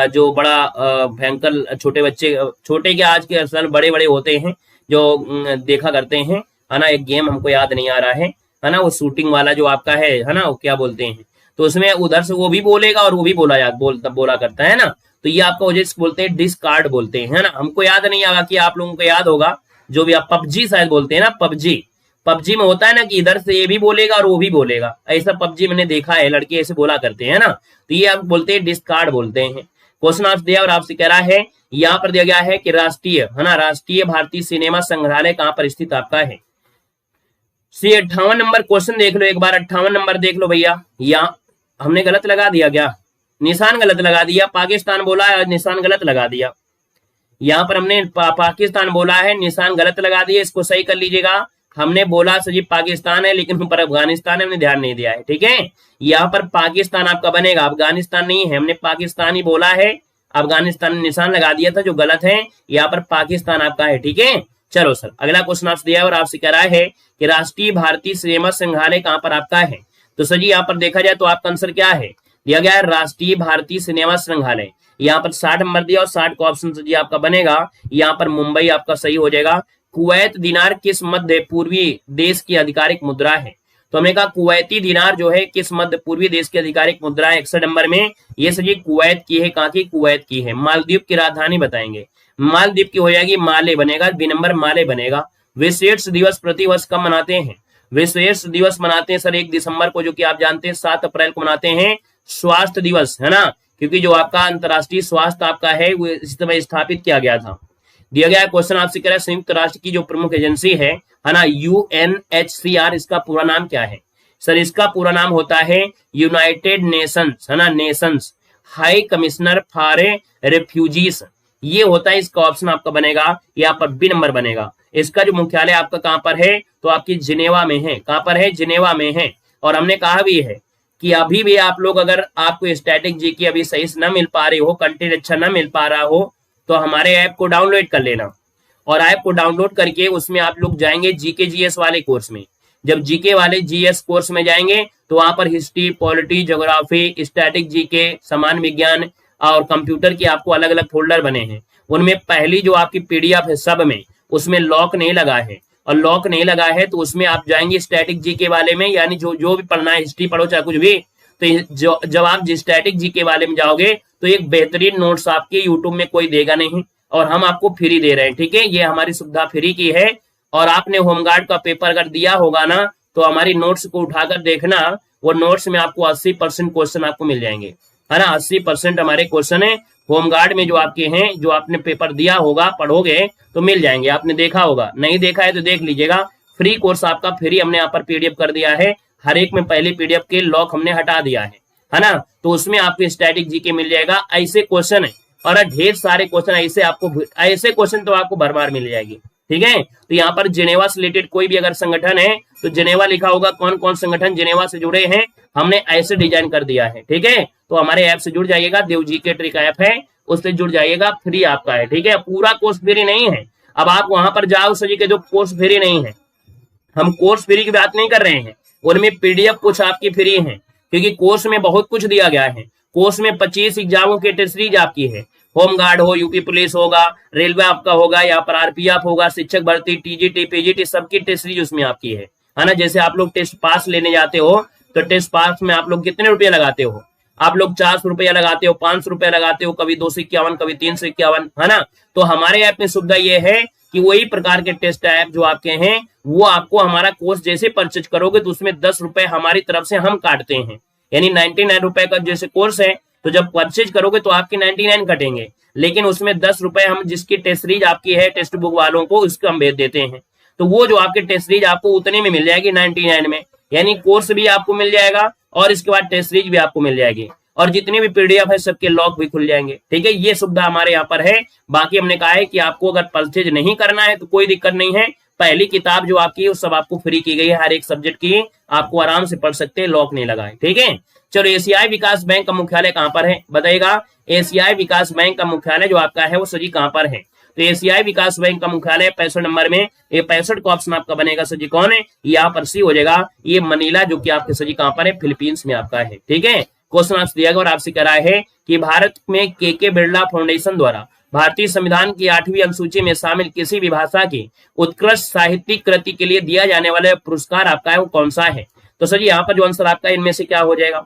जो बड़ा भयंकर छोटे बच्चे, छोटे के आज के असल बड़े बड़े होते हैं जो देखा करते हैं, है ना, एक गेम हमको याद नहीं आ रहा है ना, वो शूटिंग वाला जो आपका है ना, वो क्या बोलते हैं, तो उसमें उधर से वो भी बोलेगा और वो भी बोला करता है ना, तो ये आपका वजह बोलते हैं डिस्कार्ड बोलते हैं, है ना। हमको याद नहीं आगा कि आप लोगों को याद होगा, जो भी आप पबजी शायद बोलते हैं ना, पबजी में होता है ना कि इधर से ये भी बोलेगा और वो भी बोलेगा, ऐसा पबजी मैंने देखा है, लड़के ऐसे बोला करते हैं ना, तो ये आप बोलते हैं डिस्कार्ड बोलते हैं। क्वेश्चन आपसे दिया और आपसे कह रहा है, यहाँ पर दिया गया है कि राष्ट्रीय, है ना, राष्ट्रीय भारतीय सिनेमा संग्रहालय कहाँ पर स्थित आपका है। 58 नंबर क्वेश्चन देख लो एक बार, 58 नंबर देख लो भैया। यहाँ हमने गलत लगा दिया क्या, निशान गलत लगा दिया, पाकिस्तान बोला है और निशान गलत लगा दिया। यहाँ पर हमने पाकिस्तान बोला है, निशान गलत लगा दिया, इसको सही कर लीजिएगा। हमने बोला सजी पाकिस्तान है, लेकिन ऊपर अफगानिस्तान है, हमने ध्यान नहीं दिया है, ठीक है। यहाँ पर पाकिस्तान आपका बनेगा, अफगानिस्तान नहीं है, हमने पाकिस्तान ही बोला है, अफगानिस्तान निशान लगा दिया था जो गलत है, यहाँ पर पाकिस्तान आपका है, ठीक है। चलो सर, अगला क्वेश्चन आपसे दिया है और आपसे कह रहा है कि राष्ट्रीय भारतीय सिनेमा संग्रहालय कहाँ पर आपका है। तो सर जी यहाँ पर देखा जाए तो आपका आंसर क्या है, दिया गया है राष्ट्रीय भारतीय सिनेमा संग्रहालय। यहाँ पर 60 नंबर दिया और 60 का ऑप्शन जी आपका बनेगा, यहाँ पर मुंबई आपका सही हो जाएगा। कुवैत दिनार किस मध्य पूर्वी देश की आधिकारिक मुद्रा है। तो हमने कहा कुवैती दिनार जो है किस मध्य पूर्वी देश की आधिकारिक मुद्रा है 61 नंबर में, ये सजी कुवैत की है, कहाँ की, कुवैत की है। मालदीव की राजधानी बताएंगे, मालदीव की हो जाएगी माले बनेगा, बी नंबर माले बनेगा। विश्व एड्स दिवस प्रतिवर्ष कब मनाते हैं। विश्व एड्स दिवस मनाते हैं सर 1 दिसंबर को, जो कि आप जानते हैं 7 अप्रैल को मनाते हैं स्वास्थ्य दिवस, है ना, क्योंकि जो आपका अंतर्राष्ट्रीय स्वास्थ्य आपका है वो इस समय स्थापित किया गया था। दिया गया क्वेश्चन आपसे कह रहा है संयुक्त राष्ट्र की जो प्रमुख एजेंसी है ना, UNHCR, इसका पूरा नाम क्या है। सर इसका पूरा नाम होता है यूनाइटेड नेशंस, है ना, Nations high commissioner for refugees, ये होता है, इसका ऑप्शन आपका बनेगा यहाँ पर बी नंबर बनेगा। इसका जो मुख्यालय आपका कहाँ पर है, तो आपकी जिनेवा में है, कहाँ पर है, जिनेवा में है। और हमने कहा भी है कि अभी भी आप लोग अगर आपको स्टैटिक जी की अभी सही से न मिल पा रही हो, कंटेंट अच्छा न मिल पा रहा हो, तो हमारे ऐप को डाउनलोड कर लेना, और ऐप को डाउनलोड करके उसमें आप लोग जाएंगे जीके जीएस वाले कोर्स में। जब जीके वाले जीएस कोर्स में जाएंगे तो वहां पर history, polity, geography, static GK, सामान्य विज्ञान और कंप्यूटर की आपको अलग अलग फोल्डर बने हैं। उनमें पहली जो आपकी पीडीएफ है सब में, उसमें लॉक नहीं लगा है, और लॉक नहीं लगा है तो उसमें आप जाएंगे स्टैटिक जीके वाले में, यानी जो भी पढ़ना है, हिस्ट्री पढ़ो चाहे कुछ भी, तो जब आप स्टैटिक जीके वाले में जाओगे तो एक बेहतरीन नोट्स आपके यूट्यूब में कोई देगा नहीं, और हम आपको फ्री दे रहे हैं, ठीक है। ये हमारी सुविधा फ्री की है, और आपने होमगार्ड का पेपर अगर दिया होगा ना, तो हमारी नोट्स को उठाकर देखना, वो नोट्स में आपको 80% क्वेश्चन आपको मिल जाएंगे, है ना। 80% हमारे क्वेश्चन है होमगार्ड में जो आपके हैं, जो आपने पेपर दिया होगा, पढ़ोगे तो मिल जाएंगे। आपने देखा होगा, नहीं देखा है तो देख लीजिएगा। फ्री कोर्स आपका फ्री हमने यहाँ पर पीडीएफ कर दिया है, हर एक में पहले पीडीएफ के लॉक हमने हटा दिया है ना, तो उसमें आपको स्टैटिक जीके मिल जाएगा। ऐसे क्वेश्चन है और ढेर सारे क्वेश्चन ऐसे आपको, ऐसे क्वेश्चन तो आपको भरमार मिल जाएगी, ठीक है। तो यहाँ पर जिनेवा से रिलेटेड कोई भी अगर संगठन है तो जिनेवा लिखा होगा, कौन कौन संगठन जिनेवा से जुड़े हैं, हमने ऐसे डिजाइन कर दिया है, ठीक है। तो हमारे ऐप से जुड़ जाइएगा, देव जी के ट्रिक ऐप है, उससे जुड़ जाइएगा, फ्री आपका है, ठीक है। पूरा कोर्स फ्री नहीं है, अब आप वहां पर जाओ सजी के जो कोर्स फ्री नहीं है, हम कोर्स फ्री की बात नहीं कर रहे हैं, उनमें पीडीएफ कुछ आपकी फ्री है, क्योंकि कोर्स में बहुत कुछ दिया गया है। कोर्स में 25 एग्जामों की टेस्ट सीरीज आपकी है, होमगार्ड हो, यूपी पुलिस होगा, रेलवे आपका होगा, यहाँ पर आरपीएफ होगा, शिक्षक भर्ती, टीजीटी, पीजीटी, सबकी टेस्ट सीरीज उसमें आपकी है ना। जैसे आप लोग टेस्ट पास लेने जाते हो तो टेस्ट पास में आप लोग कितने रुपए लगाते हो, आप लोग 400 रुपया लगाते हो, 500 रुपया लगाते हो, कभी 251, कभी 351, है ना। तो हमारे ऐप में सुविधा ये है कि वही प्रकार के टेस्ट ऐप जो आपके हैं वो आपको हमारा कोर्स जैसे परचेज करोगे तो उसमें 10 रुपए हमारी तरफ से हम काटते हैं, यानी 99 रुपए का जैसे कोर्स है, तो जब परचेज करोगे तो आपके 99 कटेंगे, लेकिन उसमें 10 रुपए हम जिसकी टेस्ट सीरीज आपकी है टेक्स्ट बुक वालों को उसको हम भेज देते हैं, तो वो जो आपके टेस्ट सीरीज आपको उतने में मिल जाएगी 99 में, यानी कोर्स भी आपको मिल जाएगा और इसके बाद टेस्ट सीरीज भी आपको मिल जाएगी, और जितने भी पीडीएफ है सबके लॉक भी खुल जाएंगे, ठीक है। ये सुविधा हमारे यहाँ पर है। बाकी हमने कहा है कि आपको अगर परचेज नहीं करना है तो कोई दिक्कत नहीं है, पहली किताब जो आपकी है वो सब आपको फ्री की गई है, हर एक सब्जेक्ट की आपको आराम से पढ़ सकते हैं, लॉक नहीं लगा है, ठीक है। चलो, एशियाई विकास बैंक का मुख्यालय कहाँ पर है बताइएगा। एशियाई विकास बैंक का मुख्यालय जो आपका है वो सजी कहाँ पर है, तो एशियाई विकास बैंक का मुख्यालय 65 नंबर में, ये 65 का ऑप्शन आपका बनेगा सजी कौन है, यहाँ पर सी हो जाएगा, ये मनीला जो कि आपके सजी कहाँ पर है, फिलीपींस में आपका है, ठीक है। क्वेश्चन आपसे दिया गया और आपसे कह रहा है कि भारत में के बिरला फाउंडेशन द्वारा भारतीय संविधान की 8वीं अनुसूची में शामिल किसी भी भाषा की उत्कृष्ट साहित्यिक कृति के लिए दिया जाने वाला पुरस्कार आपका है वो कौन सा है? तो सर यहाँ पर जो आंसर आपका इनमें से क्या हो जाएगा,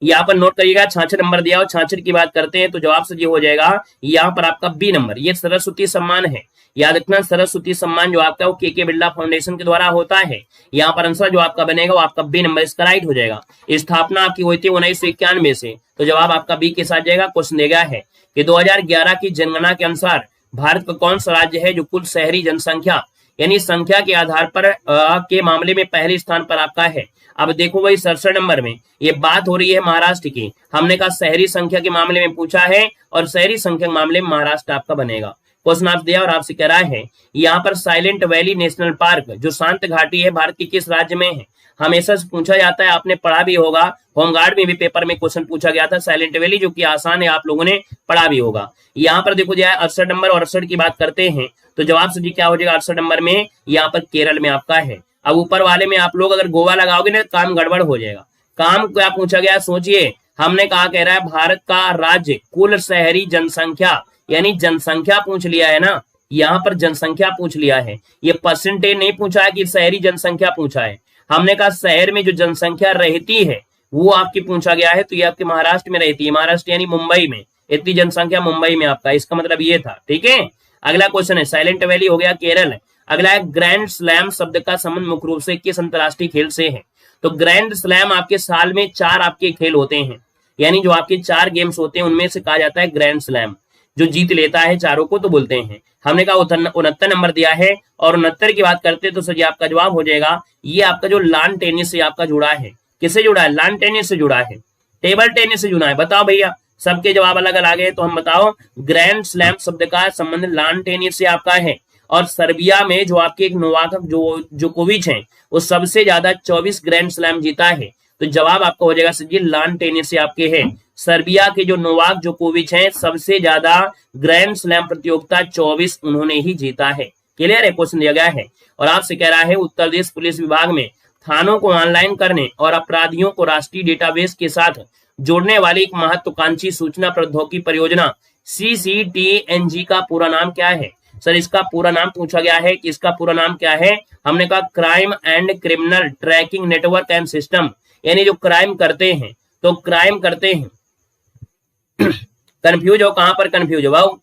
यहाँ पर नोट करिएगा 66 नंबर दिया और 66 की बात करते हैं तो जवाब सही हो जाएगा यहाँ पर आपका बी नंबर, ये सरस्वती सम्मान है। याद रखना सरस्वती सम्मान जो आपका वो के बिरला फाउंडेशन के द्वारा होता है। यहाँ पर आंसर जो आपका बनेगा वो आपका बी नंबर इसका राइट हो जाएगा। स्थापना आपकी हुई थी 1991 से, तो जवाब आपका बी के साथ जाएगा। क्वेश्चन दिया गया है कि 2011 की जनगणना के अनुसार भारत का कौन सा राज्य है जो कुल शहरी जनसंख्या यानी संख्या के आधार पर के मामले में पहले स्थान पर आपका है। अब देखो भाई 67 नंबर में ये बात हो रही है महाराष्ट्र की। हमने कहा शहरी संख्या के मामले में पूछा है और शहरी संख्या के मामले में महाराष्ट्र आपका बनेगा। क्वेश्चन आप दिया और आपसे कह रहा है यहाँ पर साइलेंट वैली नेशनल पार्क जो शांत घाटी है भारत के किस राज्य में है? हमेशा से पूछा जाता है, आपने पढ़ा भी होगा, होमगार्ड में भी पेपर में क्वेश्चन पूछा गया था साइलेंट वैली, जो कि आसान है, आप लोगों ने पढ़ा भी होगा। यहाँ पर देखो जाए 68 नंबर और 68 की बात करते हैं तो जवाब सही क्या हो जाएगा 68 नंबर में, यहाँ पर केरल में आपका है। अब ऊपर वाले में आप लोग अगर गोवा लगाओगे ना काम गड़बड़ हो जाएगा। काम क्या पूछा गया सोचिए, हमने कहा कह रहा है भारत का राज्य कुल शहरी जनसंख्या यानी जनसंख्या पूछ लिया है ना, यहाँ पर जनसंख्या पूछ लिया है, ये परसेंटेज नहीं पूछा है कि शहरी जनसंख्या पूछा है। हमने कहा शहर में जो जनसंख्या रहती है वो आपकी पूछा गया है, तो ये आपके महाराष्ट्र में रहती है, महाराष्ट्र यानी मुंबई में, इतनी जनसंख्या मुंबई में आपका, इसका मतलब ये था। ठीक है, अगला क्वेश्चन है साइलेंट वैली हो गया केरल। अगला है ग्रैंड स्लैम शब्द का संबंध मुख्य रूप से किस अंतरराष्ट्रीय खेल से है? तो ग्रैंड स्लैम आपके साल में 4 आपके खेल होते हैं, यानी जो आपके 4 गेम्स होते हैं उनमें से कहा जाता है ग्रैंड स्लैम। जो जीत लेता है चारों को तो बोलते हैं। हमने कहा 69 नंबर दिया है और 69 की बात करते हैं तो सर आपका जवाब हो जाएगा ये आपका जो लॉन टेनिस से आपका जुड़ा है। किससे जुड़ा है? लॉन टेनिस से जुड़ा है, टेबल टेनिस से जुड़ा है। बताओ भैया, सबके जवाब अलग अलग है, तो हम बताओ ग्रैंड स्लैम शब्द का संबंध लॉन टेनिस से आपका है। और सर्बिया में जो आपके एक नोवाक जोकोविच है वो सबसे ज्यादा 24 ग्रैंड स्लैम जीता है, तो जवाब आपका हो जाएगा सर लॉन टेनिस से आपके है। सर्बिया के जो नोवाक जोकोविच हैं सबसे ज्यादा ग्रैंड स्लैम प्रतियोगिता 24 उन्होंने ही जीता है। क्लियर है? क्वेश्चन दिया गया है और आपसे कह रहा है उत्तर प्रदेश पुलिस विभाग में थानों को ऑनलाइन करने और अपराधियों को राष्ट्रीय डेटाबेस के साथ जोड़ने वाली एक महत्वाकांक्षी सूचना प्रौद्योगिकी परियोजना CCTNG का पूरा नाम क्या है? सर इसका पूरा नाम पूछा गया है कि इसका पूरा नाम क्या है। हमने कहा crime and criminal tracking network and system, यानी जो क्राइम करते हैं तो क्राइम करते हैं कंफ्यूज हो, कहां पर कंफ्यूज हो भाऊ?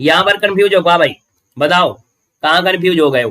यहां पर कंफ्यूज हो क्या भाई? बताओ कहां कंफ्यूज हो गए हो?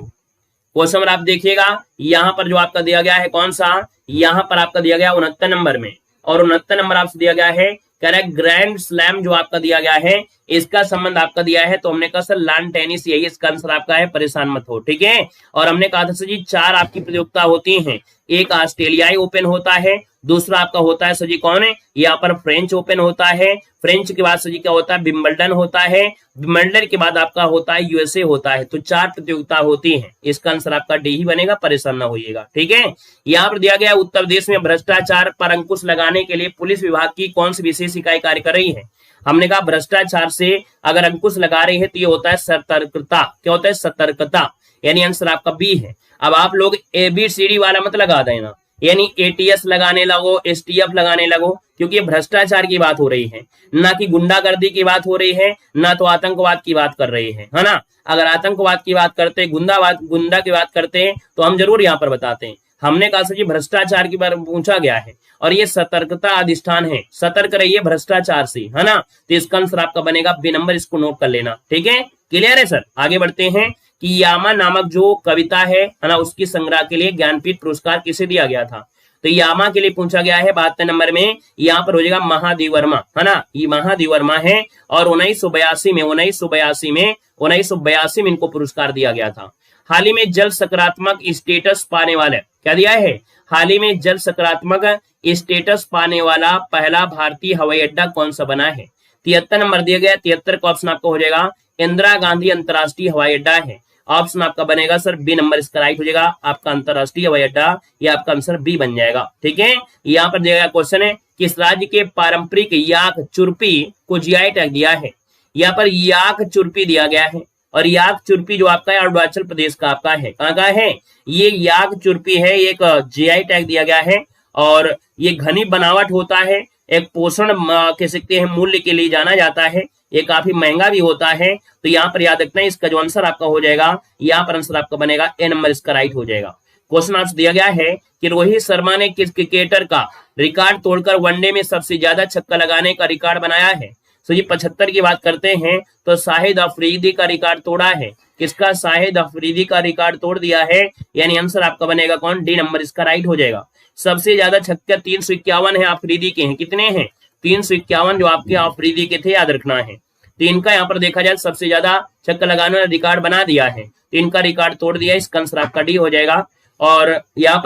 क्वेश्चन आप देखिएगा, यहां पर जो आपका दिया गया है कौन सा, यहां पर आपका दिया गया 69 नंबर में, और 69 नंबर आपसे दिया गया है कह रहा है ग्रैंड स्लैम जो आपका दिया गया है इसका संबंध आपका दिया है, तो हमने कहा सर लॉन टेनिस यही इसका आंसर आपका है, परेशान मत हो। ठीक है, और हमने कहा था सर जी 4 आपकी प्रतियोगिता होती हैं, एक ऑस्ट्रेलियाई ओपन होता है, दूसरा आपका होता है सजी कौन है यहाँ पर फ्रेंच ओपन होता है, फ्रेंच के बाद सजी क्या होता है विंबलडन होता है, विंबलडन के बाद आपका होता है यूएसए होता है, तो 4 प्रतियोगिता होती हैं। इसका आंसर आपका डी ही बनेगा, परेशान ना होइएगा। ठीक है, यहाँ पर दिया गया उत्तर प्रदेश में भ्रष्टाचार पर अंकुश लगाने के लिए पुलिस विभाग की कौन सी विशेष इकाई कार्य कर रही है? हमने कहा भ्रष्टाचार से अगर अंकुश लगा रही है तो ये होता है सतर्कता। क्या होता है? सतर्कता, यानी आंसर आपका बी है। अब आप लोग ABCD वाला मत लगा देना, यानी ATS लगाने लगो, STF लगाने लगो, क्योंकि ये भ्रष्टाचार की बात हो रही है, ना कि गुंडागर्दी की बात हो रही है, ना तो आतंकवाद की बात कर रही है ना। अगर आतंकवाद की बात करते, गुंडा की बात करते हैं तो हम जरूर यहाँ पर बताते हैं। हमने कहा सर जी भ्रष्टाचार की बारे में पूछा गया है और ये सतर्कता अधिष्ठान है, सतर्क रहिए भ्रष्टाचार से, है ना। तो इसका आंसर आपका बनेगा बी नंबर, इसको नोट कर लेना। ठीक है, क्लियर है सर? आगे बढ़ते हैं कि यामा नामक जो कविता है ना, उसकी संग्रह के लिए ज्ञानपीठ पुरस्कार किसे दिया गया था? तो यामा के लिए पूछा गया है 72 नंबर में, यहाँ पर हो जाएगा महादेव वर्मा, है ना, ये महादेव वर्मा है। और 1982 में इनको पुरस्कार दिया गया था। हाल ही में जल सकारात्मक स्टेटस पाने वाले, क्या दिया है? हाल ही में जल सकारात्मक स्टेटस पाने वाला पहला भारतीय हवाई अड्डा कौन सा बना है? 73 नंबर दिया गया, 73 का ऑप्शन आपका हो जाएगा इंदिरा गांधी अंतरराष्ट्रीय हवाई अड्डा है। ऑप्शन आपका बनेगा सर बी नंबर, इसका राइट हो जाएगा आपका अंतरराष्ट्रीय हवाई अड्डा, ये आपका आंसर बी बन जाएगा। ठीक है, यहाँ पर दिया गया क्वेश्चन है किस राज्य के पारंपरिक याक चुरपी को GI टैग दिया है? यहाँ पर याक चुरपी दिया गया है, और याक चुरपी जो आपका है अरुणाचल प्रदेश का आपका है। कहाँ का है ये याक चुरपी है? एक GI टैग दिया गया है और ये घनी बनावट होता है, एक पोषण कह सकते हैं मूल्य के लिए जाना जाता है, ये काफी महंगा भी होता है। तो यहाँ पर याद रखना है, इसका जो आंसर आपका हो जाएगा, यहाँ पर आंसर आपका बनेगा ए नंबर, इसका राइट हो जाएगा। क्वेश्चन आपसे दिया गया है कि रोहित शर्मा ने किस क्रिकेटर का रिकॉर्ड तोड़कर वनडे में सबसे ज्यादा छक्का लगाने का रिकॉर्ड बनाया है। तो ये 75 की बात करते हैं तो शाहिद अफरीदी का रिकॉर्ड तोड़ा है। किसका? शाहिद अफरीदी का रिकॉर्ड तोड़ दिया है, यानी आंसर आपका बनेगा कौन? डी नंबर, इसका राइट हो जाएगा। सबसे ज्यादा छक्के 351 है अफरीदी के हैं। कितने हैं? 351 जो आपके अफरीदी के थे, याद रखना है। तो इनका यहाँ पर देखा जाए सबसे ज्यादा छक्का लगाने वाला रिकॉर्ड बना दिया है, तो इनका रिकॉर्ड तोड़ दिया, इसका आंसर आपका डी हो जाएगा। और यहाँ पर